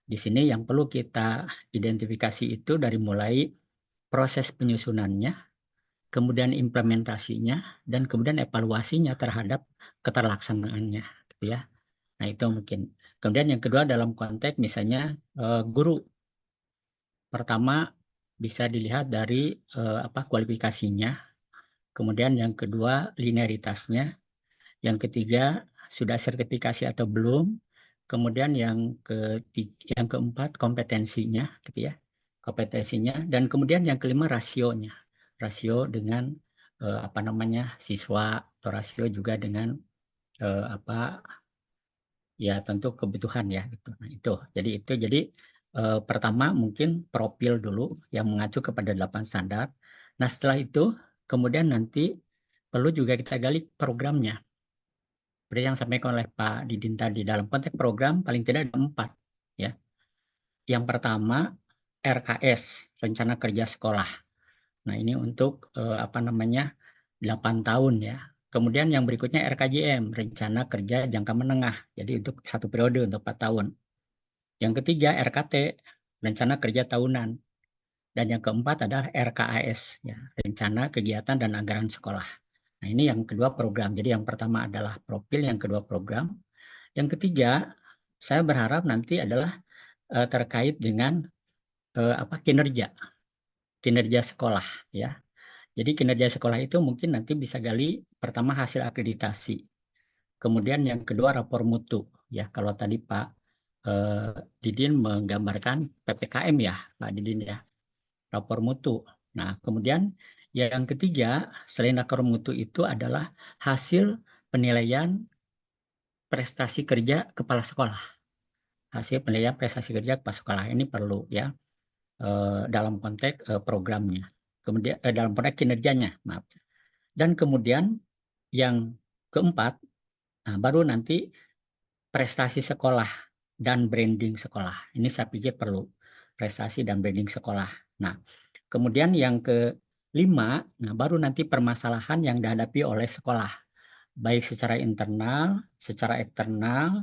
di sini yang perlu kita identifikasi itu dari mulai proses penyusunannya, kemudian implementasinya, dan kemudian evaluasinya terhadap keterlaksanaannya, gitu ya. Nah, itu mungkin. Kemudian yang kedua dalam konteks misalnya guru. Pertama bisa dilihat dari kualifikasinya. Kemudian yang kedua linearitasnya. Yang ketiga sudah sertifikasi atau belum. Kemudian yang keempat kompetensinya, gitu ya. Kompetensinya, dan kemudian yang kelima rasionya. Rasio dengan siswa, atau rasio juga dengan ya tentu kebutuhan ya gitu. Nah, itu. Jadi pertama mungkin profil dulu yang mengacu kepada 8 standar. Nah, setelah itu kemudian nanti perlu juga kita gali programnya. Seperti yang disampaikan oleh Pak Didin tadi, dalam konteks program paling tidak ada 4 ya. Yang pertama RKS, rencana kerja sekolah. Nah, ini untuk 8 tahun ya. Kemudian yang berikutnya RKJM, rencana kerja jangka menengah. Jadi untuk 1 periode untuk 4 tahun. Yang ketiga RKT, rencana kerja tahunan. Dan yang keempat adalah RKAS, ya, rencana kegiatan dan anggaran sekolah. Nah, ini yang kedua program. Jadi yang pertama adalah profil, yang kedua program. Yang ketiga, saya berharap nanti adalah terkait dengan kinerja sekolah, ya. Jadi kinerja sekolah itu mungkin nanti bisa gali pertama hasil akreditasi. Kemudian yang kedua rapor mutu, ya. Kalau tadi Pak Didin menggambarkan PPKM ya, Pak Didin ya, rapor mutu. Nah, kemudian yang ketiga, selain rapor mutu itu adalah hasil penilaian prestasi kerja kepala sekolah. Hasil penilaian prestasi kerja kepala sekolah ini perlu ya dalam konteks programnya. Kemudian dalam konteks kinerjanya, maaf. Dan kemudian yang keempat, nah, baru nanti prestasi sekolah dan branding sekolah. Ini saya pikir perlu prestasi dan branding sekolah. Nah, kemudian yang kelima, nah baru nanti permasalahan yang dihadapi oleh sekolah, baik secara internal, secara eksternal,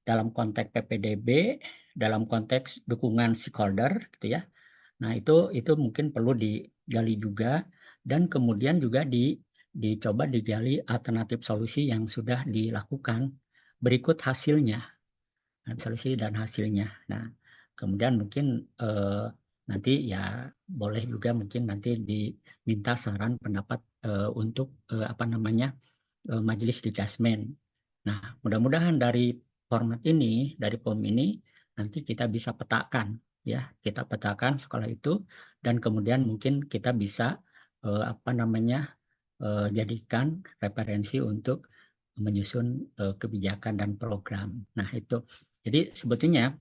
dalam konteks PPDB, dalam konteks dukungan stakeholder, gitu ya. Nah, itu mungkin perlu digali juga, dan kemudian juga dicoba digali alternatif solusi yang sudah dilakukan berikut hasilnya. Solusi dan hasilnya. Nah, kemudian mungkin nanti ya boleh juga mungkin nanti diminta saran pendapat untuk majelis dikasmen. Nah, mudah-mudahan dari format ini, dari POM ini nanti kita bisa petakan ya, kita petakan sekolah itu, dan kemudian mungkin kita bisa jadikan referensi untuk menyusun kebijakan dan program. Nah, itu. Jadi sebetulnya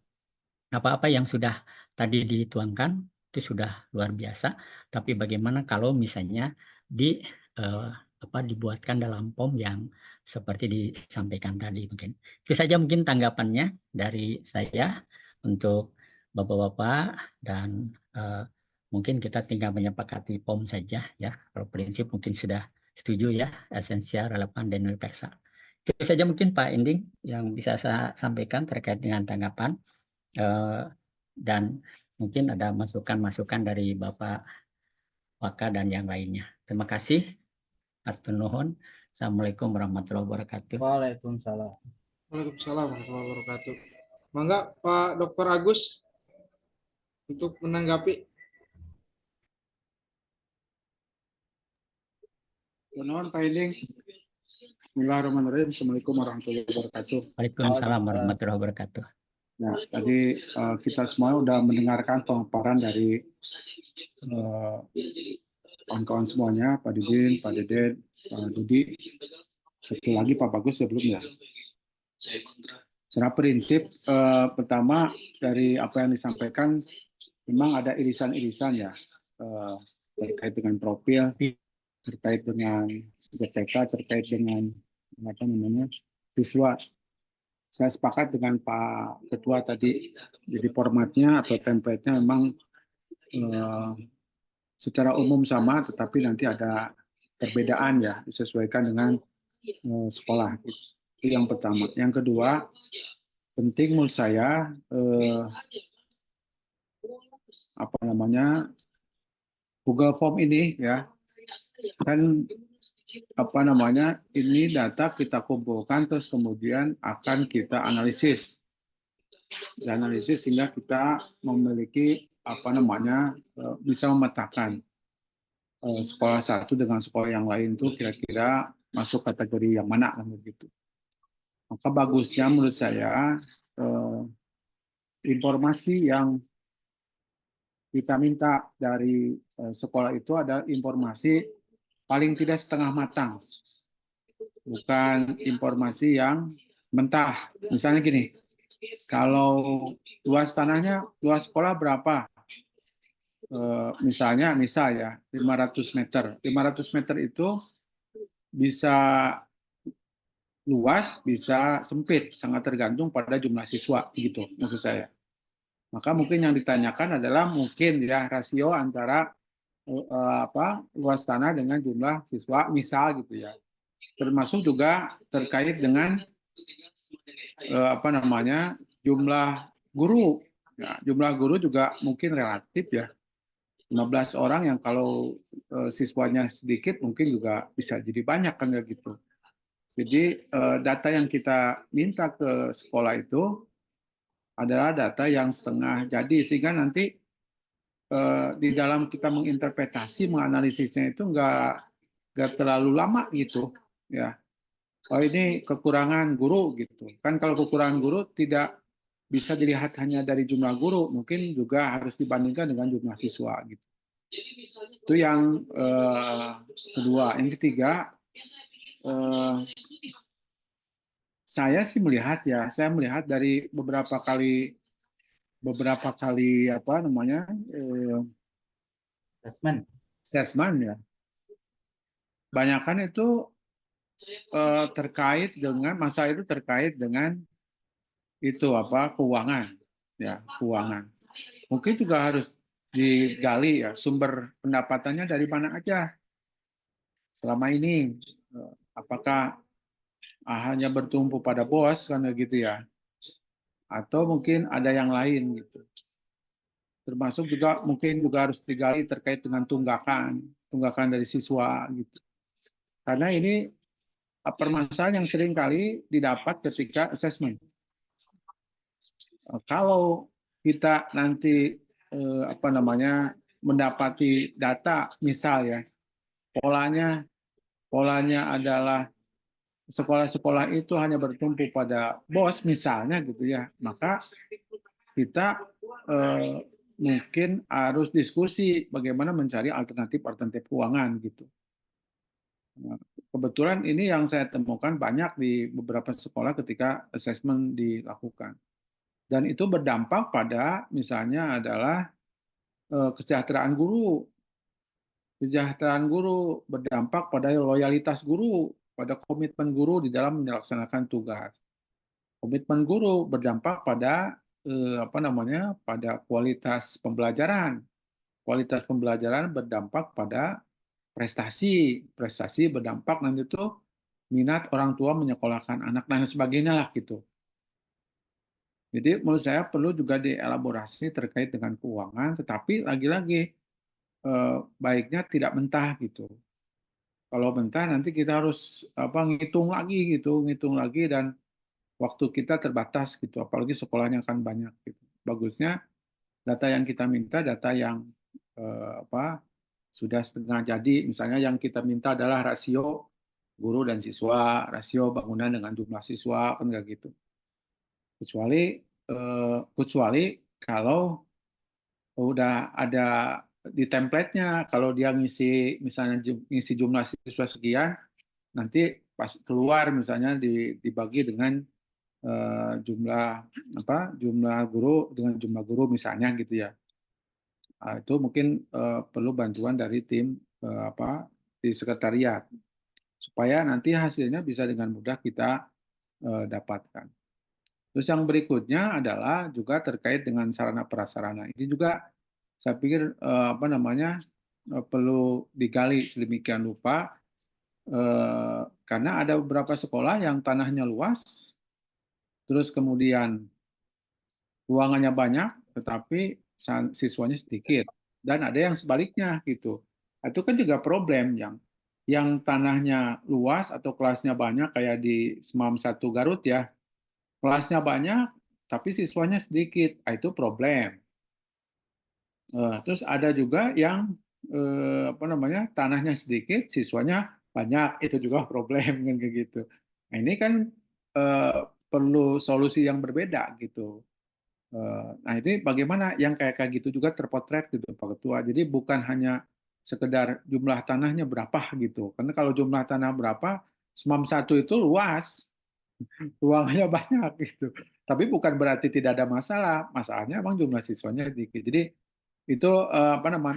apa-apa yang sudah tadi dituangkan itu sudah luar biasa, tapi bagaimana kalau misalnya dibuatkan dalam POM yang seperti disampaikan tadi mungkin. Itu saja mungkin tanggapannya dari saya untuk Bapak-bapak, dan mungkin kita tinggal menyepakati POM saja ya. Kalau prinsip mungkin sudah setuju ya, esensial, relevan, dan universal. Itu saja mungkin Pak Ending yang bisa saya sampaikan terkait dengan tanggapan, dan mungkin ada masukan-masukan dari Bapak Waka dan yang lainnya. Terima kasih. Atur nuhun. Assalamualaikum warahmatullahi wabarakatuh. Waalaikumsalam. Waalaikumsalam warahmatullahi wabarakatuh. Mangga Pak Dr. Agus untuk menanggapi. Nuhun Pak Ending. Bismillahirrahmanirrahim. Assalamualaikum warahmatullahi wabarakatuh. Waalaikumsalam warahmatullahi wabarakatuh. Nah, tadi kita semua sudah mendengarkan pemaparan dari kawan-kawan semuanya, Pak Didin, Pak Deden, Pak Dudi, satu lagi Pak Bagus sebelumnya. Secara prinsip, pertama dari apa yang disampaikan, memang ada irisan-irisan ya, terkait dengan profil, terkait dengan GTK, terkait dengan apa namanya siswa. Saya sepakat dengan Pak Ketua tadi, jadi formatnya atau template-nya memang secara umum sama, tetapi nanti ada perbedaan ya, disesuaikan dengan sekolah. Itu yang pertama. Yang kedua, penting menurut saya apa namanya Google Form ini ya, kan apa namanya ini data kita kumpulkan terus kemudian akan kita analisis sehingga kita memiliki apa namanya bisa memetakan sekolah satu dengan sekolah yang lain itu kira-kira masuk kategori yang mana kan begitu. Maka bagusnya menurut saya informasi yang kita minta dari sekolah itu ada informasi paling tidak setengah matang, bukan informasi yang mentah. Misalnya gini, kalau luas tanahnya, luas sekolah berapa? Misal ya 500 meter. 500 meter itu bisa luas, bisa sempit, sangat tergantung pada jumlah siswa gitu maksud saya. Maka mungkin yang ditanyakan adalah mungkin ya rasio antara luas tanah dengan jumlah siswa misal gitu ya. Termasuk juga terkait dengan apa namanya jumlah guru. Ya, jumlah guru juga mungkin relatif ya. 15 orang yang kalau siswanya sedikit mungkin juga bisa jadi banyak kan gitu. Jadi data yang kita minta ke sekolah itu adalah data yang setengah jadi sehingga nanti di dalam kita menginterpretasi, menganalisisnya itu nggak terlalu lama gitu ya. Oh ini kekurangan guru gitu. Kan kalau kekurangan guru tidak bisa dilihat hanya dari jumlah guru, mungkin juga harus dibandingkan dengan jumlah siswa gitu. Itu yang kedua. Yang ketiga, saya melihat dari beberapa kali apa namanya assessment ya. Banyakan itu terkait dengan masalah itu terkait dengan itu apa keuangan ya, keuangan. Mungkin juga harus digali ya sumber pendapatannya dari mana aja selama ini, apakah hanya bertumpu pada bos kan gitu ya, atau mungkin ada yang lain gitu. Termasuk juga mungkin juga harus digali terkait dengan tunggakan dari siswa gitu. Karena ini permasalahan yang sering kali didapat ketika assessment. Kalau kita nanti apa namanya mendapati data misal ya polanya adalah sekolah-sekolah itu hanya bertumpu pada bos misalnya gitu ya, maka kita mungkin harus diskusi bagaimana mencari alternatif keuangan gitu. Nah, kebetulan ini yang saya temukan banyak di beberapa sekolah ketika assessment dilakukan. Dan itu berdampak pada misalnya adalah kesejahteraan guru. Kesejahteraan guru berdampak pada loyalitas guru, pada komitmen guru di dalam melaksanakan tugas. Komitmen guru berdampak pada apa namanya? Pada kualitas pembelajaran. Kualitas pembelajaran berdampak pada prestasi. Prestasi berdampak nanti itu minat orang tua menyekolahkan anak dan sebagainya lah gitu. Jadi menurut saya perlu juga dielaborasi terkait dengan keuangan, tetapi lagi-lagi baiknya tidak mentah gitu. Kalau mentah nanti kita harus ngitung lagi dan waktu kita terbatas gitu, apalagi sekolahnya akan banyak gitu. Bagusnya data yang kita minta data yang sudah setengah jadi, misalnya yang kita minta adalah rasio guru dan siswa, rasio bangunan dengan jumlah siswa kan nggak gitu. Kecuali kalau udah ada di template-nya. Kalau dia ngisi misalnya ngisi jumlah siswa sekian, nanti pas keluar misalnya dibagi dengan jumlah jumlah guru dengan jumlah guru misalnya gitu ya. Itu mungkin perlu bantuan dari tim di sekretariat supaya nanti hasilnya bisa dengan mudah kita dapatkan. Terus yang berikutnya adalah juga terkait dengan sarana prasarana. Ini juga saya pikir perlu digali sedemikian rupa karena ada beberapa sekolah yang tanahnya luas, terus kemudian ruangannya banyak, tetapi siswanya sedikit, dan ada yang sebaliknya gitu. Itu kan juga problem yang tanahnya luas atau kelasnya banyak kayak di SMAM 1 Garut ya. Kelasnya banyak, tapi siswanya sedikit. Itu problem. Terus ada juga yang tanahnya sedikit, siswanya banyak. Itu juga problem kan kayak gitu. Nah, ini kan perlu solusi yang berbeda gitu. Nah, ini bagaimana yang kayak gitu juga terpotret gitu Pak Ketua. Jadi bukan hanya sekedar jumlah tanahnya berapa gitu. Karena kalau jumlah tanah berapa, SMAM 1 itu luas. Ruangnya banyak gitu. Tapi bukan berarti tidak ada masalah. Masalahnya emang jumlah siswanya sedikit. Jadi itu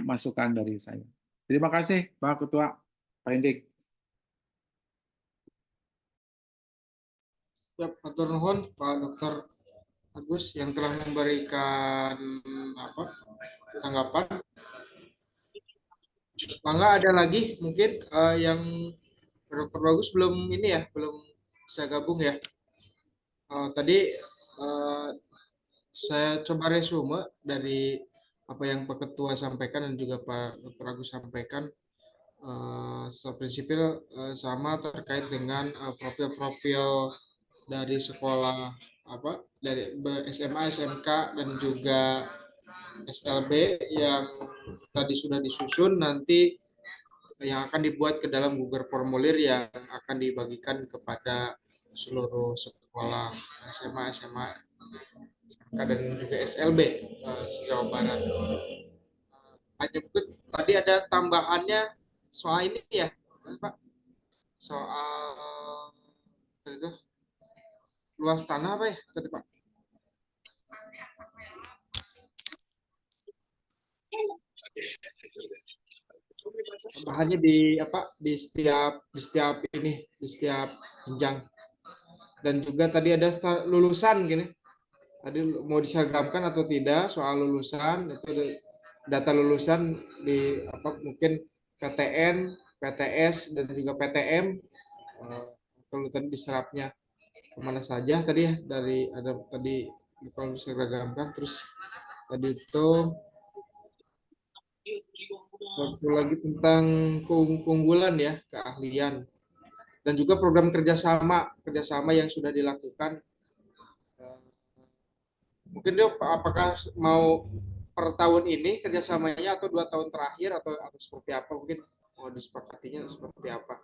masukan dari saya. Terima kasih Pak Ketua, Pak Indik. Atur nuhun Pak Dr. Agus yang telah memberikan tanggapan. Mangga ada lagi mungkin yang Dr. Bagus belum ini ya, belum bisa gabung ya. Tadi saya coba resume dari apa yang Pak Ketua sampaikan dan juga Pak Dr. Agus sampaikan. Prinsipil sama terkait dengan profil-profil dari sekolah dari SMA, SMK dan juga SLB yang tadi sudah disusun, nanti yang akan dibuat ke dalam Google formulir yang akan dibagikan kepada seluruh sekolah SMA, SMK dan juga SLB Jawa Barat. Hanya tadi ada tambahannya soal ini ya, Pak, soal itu luas tanah apa ya tadi Pak? Bahannya di setiap jenjang, dan juga tadi ada lulusan gini, tadi mau diseragamkan atau tidak soal lulusan, itu data lulusan di mungkin PTN, PTS dan juga PTM, kalau tadi diserapnya kemana saja tadi ya, dari ada tadi kalau diseragamkan. Terus tadi itu satu lagi tentang keunggulan ya, keahlian, dan juga program kerjasama yang sudah dilakukan. Mungkin dia apakah mau per tahun ini kerjasamanya atau 2 tahun terakhir atau seperti apa, mungkin mau disepakatinya seperti apa.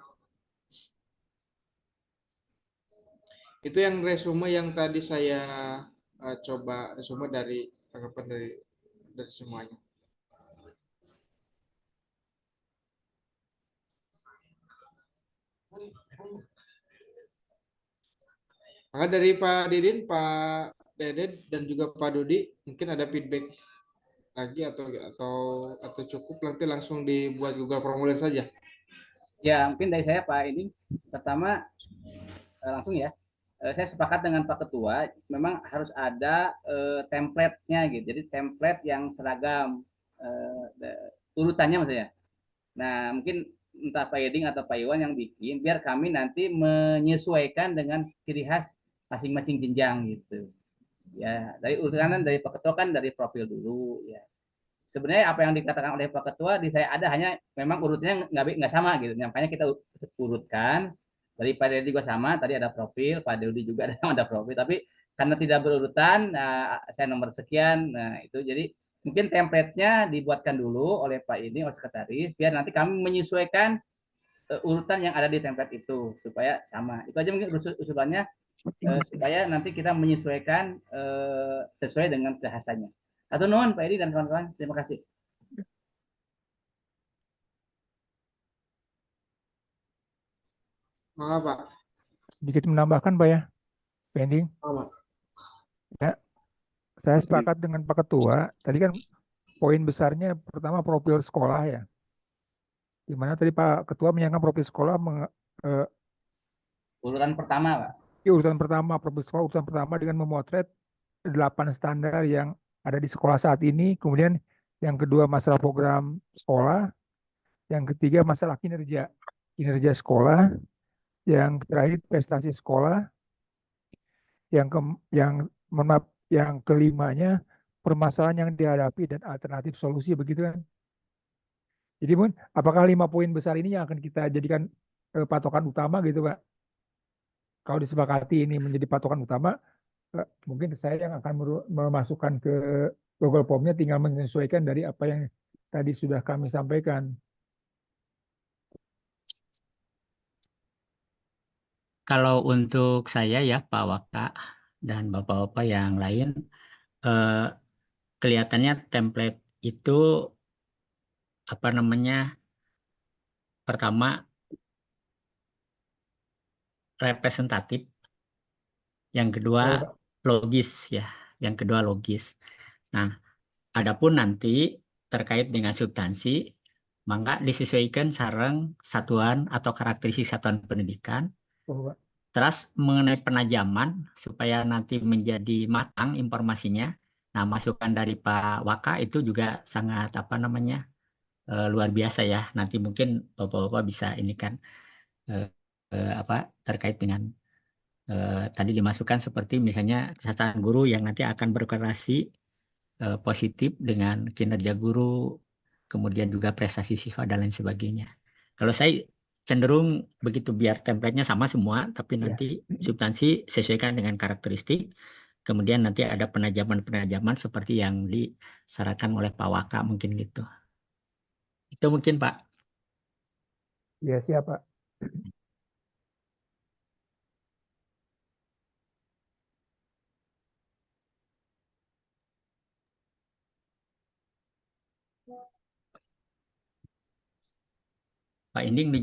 Itu yang resume yang tadi saya coba resume dari tanggapan dari semuanya. Maka dari Pak Didin, Pak Deden, dan juga Pak Dudi, mungkin ada feedback lagi atau cukup nanti langsung dibuat Google formulir saja. Ya, mungkin dari saya Pak ini pertama langsung ya. Saya sepakat dengan Pak Ketua, memang harus ada template-nya gitu. Jadi template yang seragam urutannya maksudnya. Nah, mungkin entah Pak Yeding atau Pak Iwan yang bikin, biar kami nanti menyesuaikan dengan ciri khas masing-masing jenjang gitu. Ya, dari urutan dari Pak Ketua kan dari profil dulu ya. Sebenarnya apa yang dikatakan oleh Pak Ketua di saya ada, hanya memang urutnya nggak sama gitu. Makanya kita urutkan. Dari Pak Dedi juga sama, tadi ada profil, Pak Dedi juga ada profil, tapi karena tidak berurutan, saya nomor sekian, nah itu jadi mungkin template-nya dibuatkan dulu oleh Pak ini, oleh sekretaris, biar nanti kami menyesuaikan urutan yang ada di template itu supaya sama. Itu aja mungkin usulannya, supaya nanti kita menyesuaikan sesuai dengan kehasannya. Atau nuhun Pak Edi dan kawan-kawan, terima kasih. Maka Pak. Sedikit menambahkan Pak ya, pending. Pak. Ya, saya sepakat dengan Pak Ketua. Tadi kan poin besarnya pertama profil sekolah ya. Di mana tadi Pak Ketua menyangka profil sekolah eh, Urutan pertama, Pak. urutan pertama, profil sekolah urutan pertama dengan memotret 8 standar yang ada di sekolah saat ini. Kemudian yang kedua masalah program sekolah. Yang ketiga masalah kinerja sekolah. Yang terakhir prestasi sekolah. Mohon maaf, yang kelimanya permasalahan yang dihadapi dan alternatif solusi, begitu kan? Jadi apakah 5 poin besar ini yang akan kita jadikan patokan utama gitu Pak? Kalau disepakati ini menjadi patokan utama, mungkin saya yang akan memasukkan ke Google Form-nya, tinggal menyesuaikan dari apa yang tadi sudah kami sampaikan. Kalau untuk saya ya Pak Waka dan Bapak-Bapak yang lain, kelihatannya template itu apa namanya, pertama representatif, yang kedua Pak. logis ya, yang kedua logis. Nah, adapun nanti terkait dengan substansi, maka disesuaikan sarang satuan atau karakteristik satuan pendidikan. Pak. Terus mengenai penajaman supaya nanti menjadi matang informasinya. Nah, masukan dari Pak Waka itu juga sangat apa namanya luar biasa ya. Nanti mungkin Bapak-bapak bisa ini kan apa terkait dengan tadi dimasukkan seperti misalnya catatan guru yang nanti akan berkorelasi positif dengan kinerja guru, kemudian juga prestasi siswa dan lain sebagainya. Kalau saya cenderung begitu biar template-nya sama semua, tapi Ya. nanti substansi sesuaikan dengan karakteristik, kemudian nanti ada penajaman-penajaman seperti yang disarankan oleh Pak Waka mungkin gitu. Itu mungkin Pak. Ya, siap Pak. Pak Inding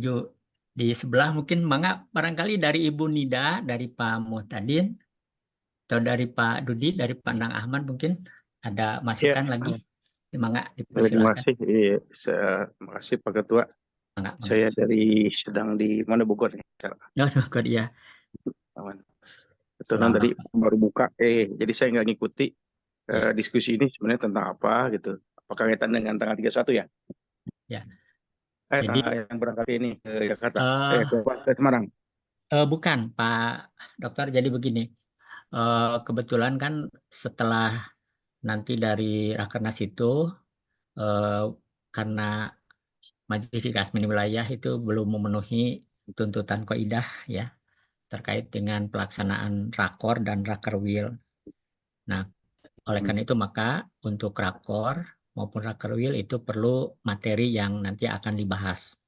di sebelah mungkin mangga barangkali dari Ibu Nida, dari Pak Muhtadin, atau dari Pak Dudi, dari Pak Nang Ahmad mungkin ada Ya, masukan lagi. Mangga terima dipersilakan. kasih. Iya, terima kasih Pak Ketua. Mangga, mangga. Saya sedang di mana Bogor nih. Ya, kode ya. Aman. Kebetulan tadi baru buka. Jadi saya nggak ngikuti diskusi ini sebenarnya tentang apa gitu. Apakah kaitan dengan tanggal 31 ya? Ya. Jadi Jadi yang berangkat ini ke Jakarta. eh, Ke Semarang. bukan Pak Dokter. Jadi begini, kebetulan kan setelah nanti dari Rakernas itu karena Majelis Kasmin Wilayah itu belum memenuhi tuntutan kaidah ya terkait dengan pelaksanaan rakor dan rakerwil. Nah, oleh karena itu maka untuk rakor maupun rakerwil itu perlu materi yang nanti akan dibahas.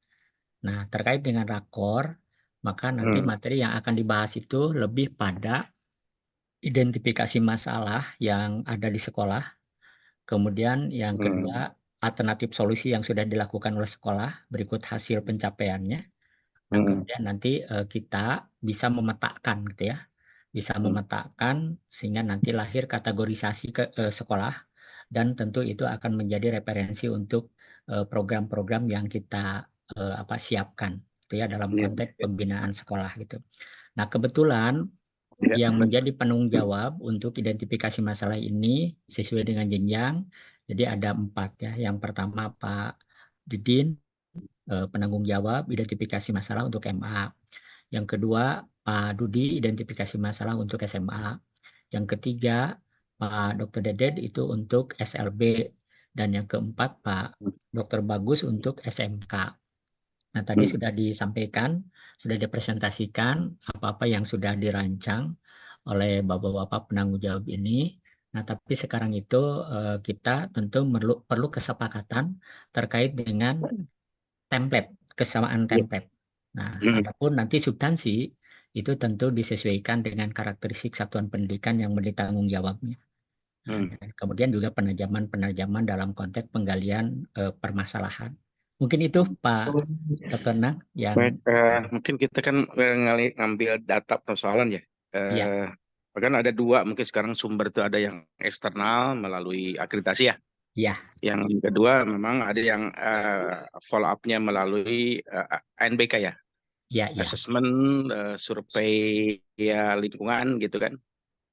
Nah, terkait dengan rakor, maka nanti materi yang akan dibahas itu lebih pada identifikasi masalah yang ada di sekolah. Kemudian yang kedua, alternatif solusi yang sudah dilakukan oleh sekolah berikut hasil pencapaiannya. Nah, kemudian nanti kita bisa memetakan gitu ya. Bisa memetakan sehingga nanti lahir kategorisasi ke sekolah dan tentu itu akan menjadi referensi untuk program-program yang kita siapkan gitu ya dalam konteks pembinaan sekolah gitu. Nah, kebetulan yang menjadi penanggung jawab untuk identifikasi masalah ini sesuai dengan jenjang. Jadi ada 4 ya. Yang pertama Pak Didin, penanggung jawab identifikasi masalah untuk MA. Yang kedua Pak Dudi, identifikasi masalah untuk SMA. Yang ketiga Pak Dr. Dedet itu untuk SLB. Dan yang keempat Pak Dr. Bagus untuk SMK. Nah, tadi sudah disampaikan, sudah dipresentasikan apa-apa yang sudah dirancang oleh bapak-bapak penanggung jawab ini. Nah, tapi sekarang itu kita tentu perlu kesepakatan terkait dengan template, kesamaan template. Nah, adapun nanti substansi itu tentu disesuaikan dengan karakteristik satuan pendidikan yang menjadi tanggung jawabnya. Nah, kemudian juga penajaman-penajaman dalam konteks penggalian permasalahan. Mungkin itu Pak Dr. Nang yang Baik, mungkin kita kan ngambil data persoalan ya. Iya. Bahkan ada dua, mungkin sekarang sumber itu ada yang eksternal melalui akreditasi ya. Iya. Yang kedua memang ada yang follow up-nya melalui ANBK ya. Iya, iya. Assessment, survei ya lingkungan gitu kan.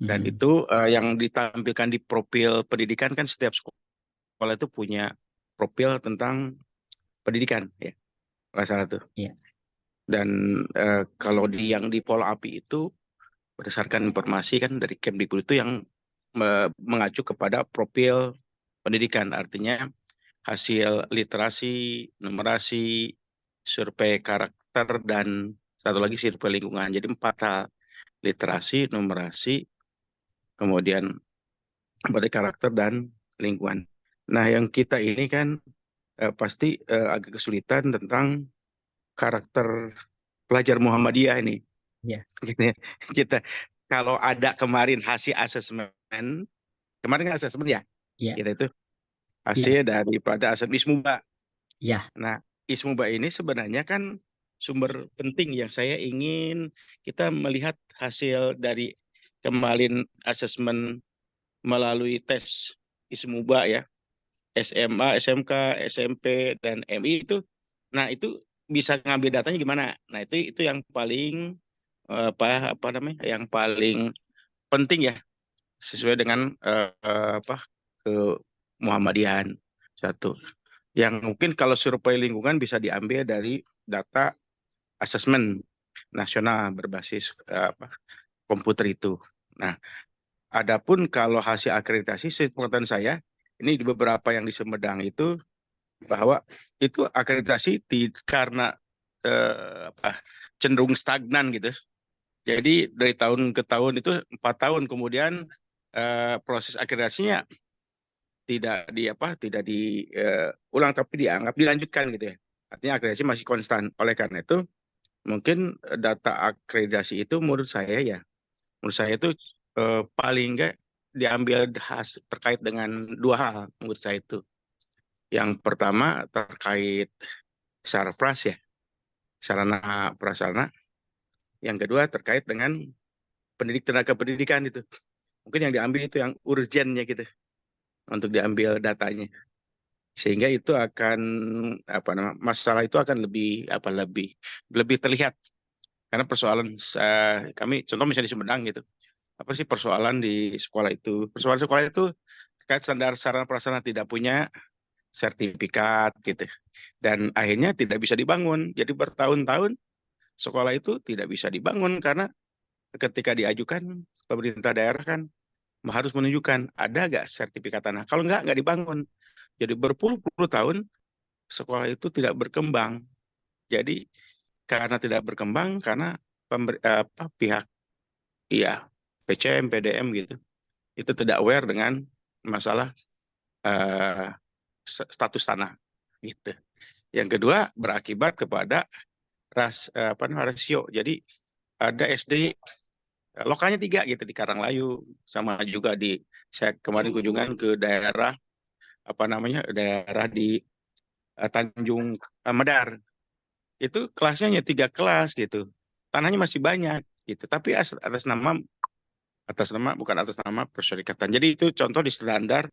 Dan Mhm. itu yang ditampilkan di profil pendidikan kan setiap sekolah itu punya profil tentang pendidikan ya. Salah satu. Iya. Dan kalau yang di follow up itu berdasarkan informasi kan dari Kemdikbud itu yang mengacu kepada profil pendidikan, artinya hasil literasi, numerasi, survei karakter, dan satu lagi survei lingkungan. Jadi 4 hal, literasi, numerasi, kemudian berarti karakter dan lingkungan. Nah, yang kita ini kan pasti agak kesulitan tentang karakter pelajar Muhammadiyah ini. Iya. Kita kalau ada kemarin hasil asesmen, kemarin kan asesmen ya, Iya. kita itu hasil daripada asesmen ISMUBA. Iya. Nah, ISMUBA ini sebenarnya kan sumber penting yang saya ingin kita melihat hasil dari kemarin asesmen melalui tes ISMUBA ya, SMA, SMK, SMP, dan MI itu. Nah, itu bisa ngambil datanya gimana? Nah, itu yang paling apa namanya? Yang paling penting ya, sesuai dengan ke Muhammadiyahan satu. Yang mungkin kalau survei lingkungan bisa diambil dari data asesmen nasional berbasis komputer itu. Nah, adapun kalau hasil akreditasi, sepengetahuan saya, ini di beberapa yang di Sumedang itu bahwa itu akreditasi karena cenderung stagnan gitu. Jadi dari tahun ke tahun itu 4 tahun kemudian proses akreditasinya tidak diulang tapi dianggap dilanjutkan gitu ya. Artinya akreditasi masih konstan. Oleh karena itu mungkin data akreditasi itu menurut saya itu paling enggak diambil terkait dengan 2 hal menurut saya itu. Yang pertama terkait sarpras ya, sarana prasarana. Yang kedua terkait dengan tenaga pendidikan itu. Mungkin yang diambil itu yang urgennya gitu untuk diambil datanya. Sehingga itu akan masalah itu akan lebih terlihat. Karena persoalan kami contoh misalnya di Sumedang gitu. Apa sih persoalan di sekolah itu? Persoalan sekolah itu terkait standar sarana prasarana tidak punya sertifikat gitu. Dan akhirnya tidak bisa dibangun. Jadi bertahun-tahun sekolah itu tidak bisa dibangun karena ketika diajukan pemerintah daerah kan harus menunjukkan ada nggak sertifikat tanah. Kalau nggak dibangun. Jadi berpuluh-puluh tahun sekolah itu tidak berkembang. Jadi karena tidak berkembang karena pihak PCM, PDM gitu itu tidak aware dengan masalah status tanah gitu. Yang kedua berakibat kepada rasio. Jadi ada SD lokalnya 3 gitu di Karanglayu, sama juga saya kemarin kunjungan ke daerah daerah di Tanjung Medar. Itu kelasnya hanya 3 kelas gitu. Tanahnya masih banyak gitu. Tapi atas nama bukan atas nama persyarikatan. Jadi itu contoh di standar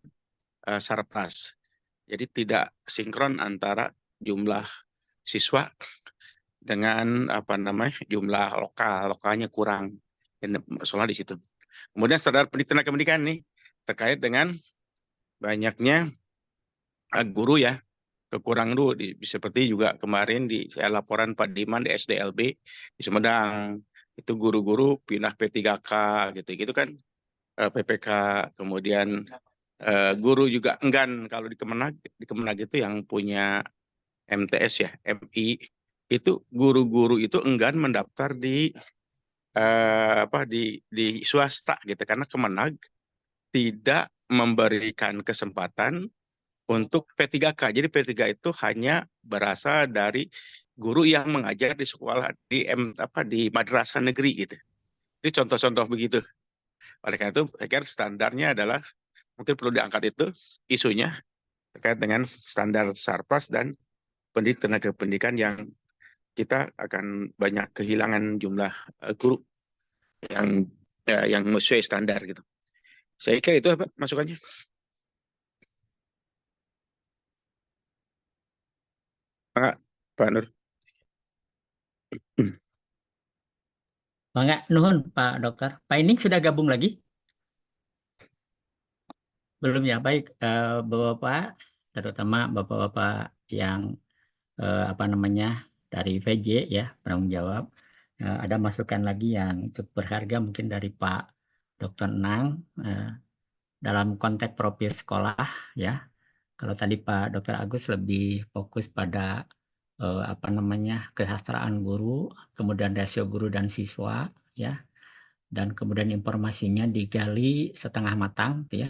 Sarpras. Jadi tidak sinkron antara jumlah siswa dengan jumlah lokalnya kurang. Dan masalah di situ. Kemudian standar tenaga pendidikan nih terkait dengan banyaknya guru ya, kekurangan guru seperti juga kemarin saya laporan Pak Diman di SDLB di Sumedang itu guru-guru pindah P3K gitu kan, PPK, kemudian guru juga enggan kalau di Kemenag itu yang punya MTS ya, MI itu guru-guru itu enggan mendaftar di swasta gitu karena Kemenag tidak memberikan kesempatan untuk P3K. Jadi P3 itu hanya berasal dari guru yang mengajar di sekolah di madrasah negeri gitu. Ini contoh-contoh begitu. Oleh karena itu, saya kira standarnya adalah mungkin perlu diangkat itu isunya terkait dengan standar Sarpras dan tenaga pendidikan yang kita akan banyak kehilangan jumlah guru yang sesuai standar gitu. Saya kira itu apa masukannya. Pak Nur. Bangga, nuhun Pak Dokter. Pak Ining sudah gabung lagi? Belum ya, baik Bapak-Bapak, terutama Bapak-Bapak yang dari VJ ya, penanggung jawab. Ada masukan lagi yang cukup berharga mungkin dari Pak Dr. Nang dalam konteks profil sekolah ya. Kalau tadi Pak Dr. Agus lebih fokus pada kesejahteraan guru, kemudian rasio guru dan siswa ya, dan kemudian informasinya digali setengah matang ya,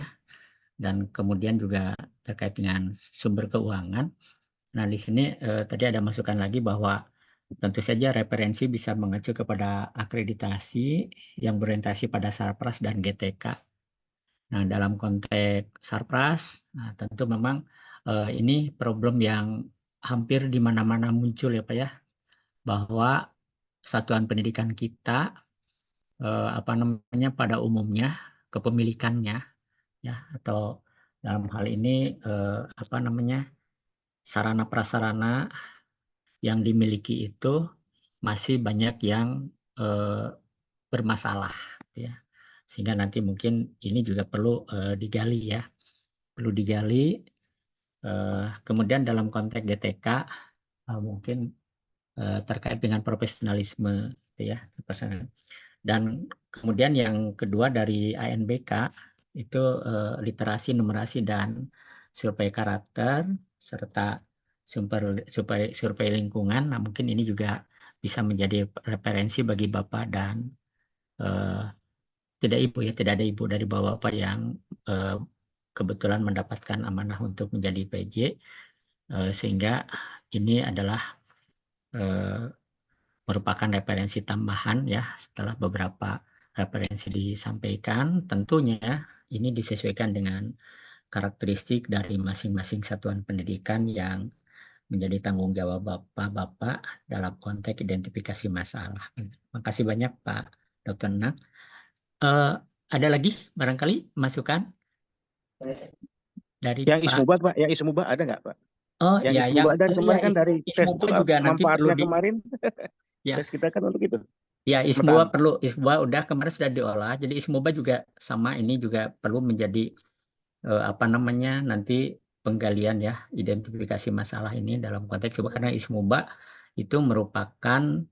dan kemudian juga terkait dengan sumber keuangan. Nah, di sini tadi ada masukan lagi bahwa tentu saja referensi bisa mengacu kepada akreditasi yang berorientasi pada Sarpras dan GTK. Nah, dalam konteks Sarpras, tentu memang ini problem yang hampir di mana-mana muncul ya Pak ya, bahwa satuan pendidikan kita pada umumnya kepemilikannya ya, atau dalam hal ini sarana prasarana yang dimiliki itu masih banyak yang bermasalah ya, sehingga nanti mungkin ini juga perlu digali ya, kemudian dalam konteks GTK mungkin terkait dengan profesionalisme ya, dan kemudian yang kedua dari ANBK itu literasi, numerasi, dan survei karakter serta survei lingkungan. Nah, mungkin ini juga bisa menjadi referensi bagi Bapak dan tidak ada ibu dari Bapak yang kebetulan mendapatkan amanah untuk menjadi PJ, sehingga ini adalah merupakan referensi tambahan ya setelah beberapa referensi disampaikan. Tentunya ini disesuaikan dengan karakteristik dari masing-masing satuan pendidikan yang menjadi tanggung jawab Bapak dalam konteks identifikasi masalah. Terima kasih banyak Pak Dr. Nang. Ada lagi barangkali masukan dari Yang Pak? Ismuba Pak, yang Ismuba ada nggak Pak? Oh yang ya, Ismuba ada kemarin kan dari tes Ismuba itu juga nanti perlu manfaatnya kemarin. Ya. Tes kita kan untuk itu. Ya, Ismuba udah kemarin sudah diolah. Jadi Ismuba juga sama, ini juga perlu menjadi nanti penggalian ya, identifikasi masalah ini dalam konteks karena Ismuba itu merupakan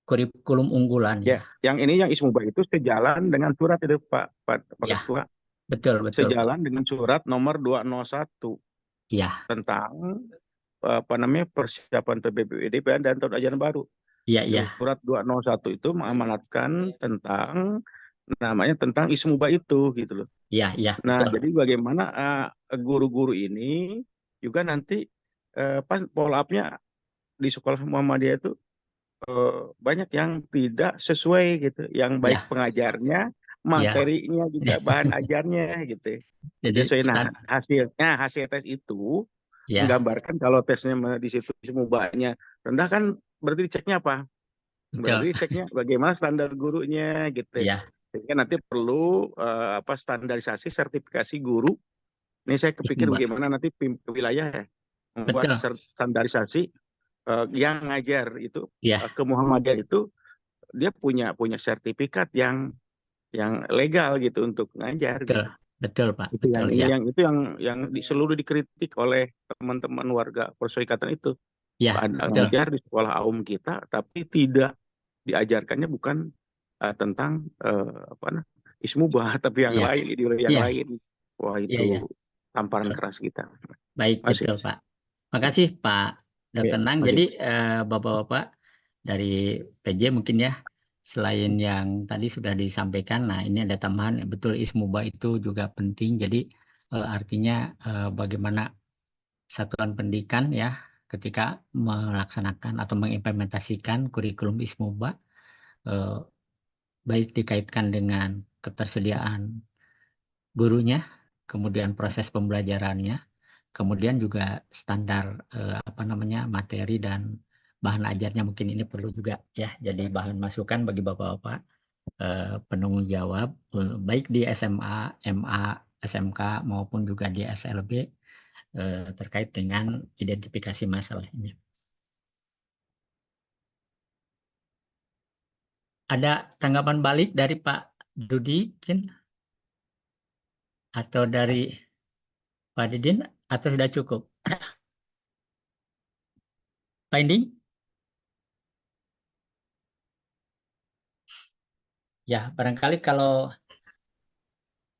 kurikulum unggulan ya. Yang ini yang Ismuba itu sejalan dengan surat itu Pak Ya, Ketua. Betul. Sejalan dengan surat nomor 201 ya, tentang persiapan PBBUD dan tahun ajaran baru. Iya. Surat 201 itu mengamanatkan tentang Ismuba itu gitu loh. Iya. Nah, Betul. jadi bagaimana guru-guru ini juga nanti pas follow up-nya di sekolah Muhammadiyah itu banyak yang tidak sesuai gitu, yang baik pengajarnya, materinya juga bahan ajarnya gitu. Jadi hasil tes itu menggambarkan kalau tesnya di situ Ismubanya rendah kan berarti diceknya apa? Berarti diceknya bagaimana standar gurunya gitu. Sehingga nanti perlu standarisasi sertifikasi guru. Ini saya kepikir bagaimana nanti wilayah ya membuat standarisasi yang ngajar itu ke Muhammadiyah itu dia punya sertifikat yang legal gitu untuk ngajar. Betul Pak. Itu yang seluruh dikritik oleh teman-teman warga Perserikatan itu. Ada ngajar di sekolah AUM kita tapi tidak diajarkannya bukan tentang Ismuba tapi yang lain, ideologi yang lain. Wah, itu tamparan keras kita. Baik, betul Pak. Makasih Pak Dr. Nang. Jadi Bapak-Bapak dari PJ mungkin ya, selain yang tadi sudah disampaikan, nah ini ada tambahan, betul Ismuba itu juga penting. Jadi artinya bagaimana satuan pendidikan ya ketika melaksanakan atau mengimplementasikan kurikulum Ismuba, baik dikaitkan dengan ketersediaan gurunya, kemudian proses pembelajarannya, kemudian juga standar materi dan bahan ajarnya mungkin ini perlu juga ya jadi bahan masukan bagi bapak-bapak penanggung jawab baik di SMA, MA, SMK maupun juga di SLB terkait dengan identifikasi masalah ini. Ada tanggapan balik dari Pak Dudi mungkin? Atau dari Pak Didin atau sudah cukup? Pak Inding? Ya, barangkali kalau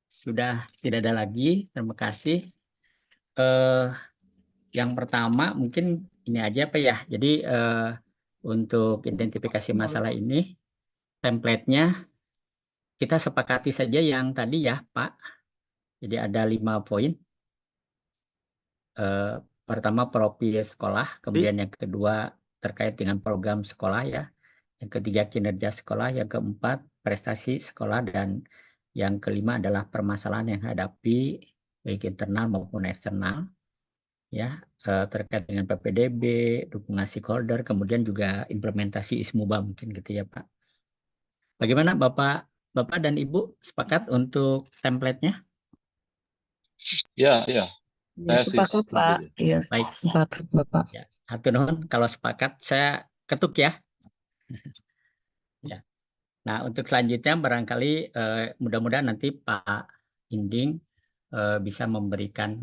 sudah tidak ada lagi, terima kasih. Yang pertama mungkin ini aja Pak ya. Jadi untuk identifikasi masalah ini, template-nya kita sepakati saja yang tadi ya Pak. Jadi ada 5 poin. Pertama profil sekolah, kemudian yang kedua terkait dengan program sekolah ya. Yang ketiga kinerja sekolah, yang keempat prestasi sekolah, dan yang kelima adalah permasalahan yang hadapi baik internal maupun eksternal ya terkait dengan PPDB, dukungan stakeholder, kemudian juga implementasi ISMUBA mungkin gitu ya Pak. Bagaimana Bapak dan Ibu sepakat untuk template-nya? Ya. Ya, sepakat Pak. Iya, Baik. sepakat Bapak. Ya, hatur nuhun kalau sepakat saya ketuk ya. Ya. Nah, untuk selanjutnya barangkali mudah-mudahan nanti Pak Inding bisa memberikan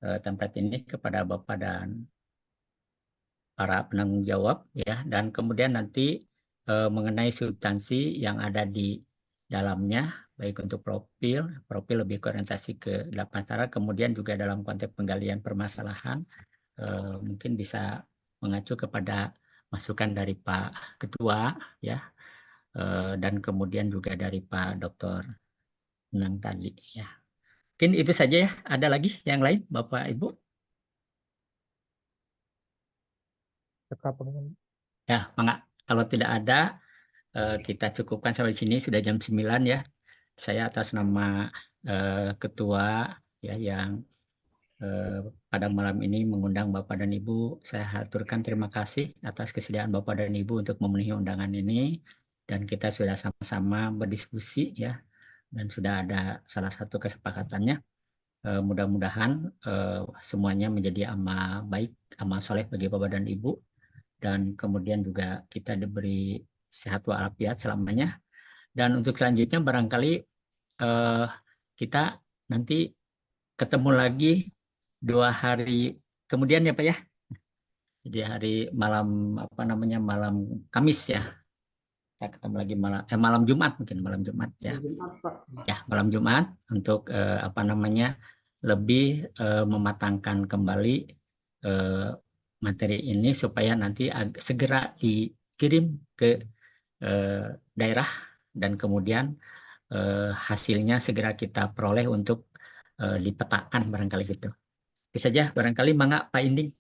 template ini kepada Bapak dan para penanggung jawab ya, dan kemudian nanti mengenai substansi yang ada di dalamnya baik untuk profil lebih orientasi ke 8 syarat, kemudian juga dalam konteks penggalian permasalahan mungkin bisa mengacu kepada masukan dari Pak Ketua ya, dan kemudian juga dari Pak Dr. Nang tadi ya. Mungkin itu saja ya. Ada lagi yang lain Bapak Ibu? Ya, kalau tidak ada kita cukupkan sampai sini, sudah jam 9 ya. Saya atas nama Ketua ya yang pada malam ini mengundang Bapak dan Ibu, saya haturkan terima kasih atas kesediaan Bapak dan Ibu untuk memenuhi undangan ini, dan kita sudah sama-sama berdiskusi ya, dan sudah ada salah satu kesepakatannya. Mudah-mudahan semuanya menjadi amal baik, amal soleh bagi Bapak dan Ibu, dan kemudian juga kita diberi sehat walafiat selamanya. Dan untuk selanjutnya barangkali kita nanti ketemu lagi 2 hari kemudian ya Pak ya. Jadi hari malam malam Kamis ya. Kita ketemu lagi malam Jumat mungkin, malam Jumat ya. Ya, malam Jumat untuk lebih mematangkan kembali materi ini supaya nanti segera dikirim ke daerah dan kemudian hasilnya segera kita peroleh untuk dipetakan barangkali gitu. Itu saja barangkali, mangga Pak Inding.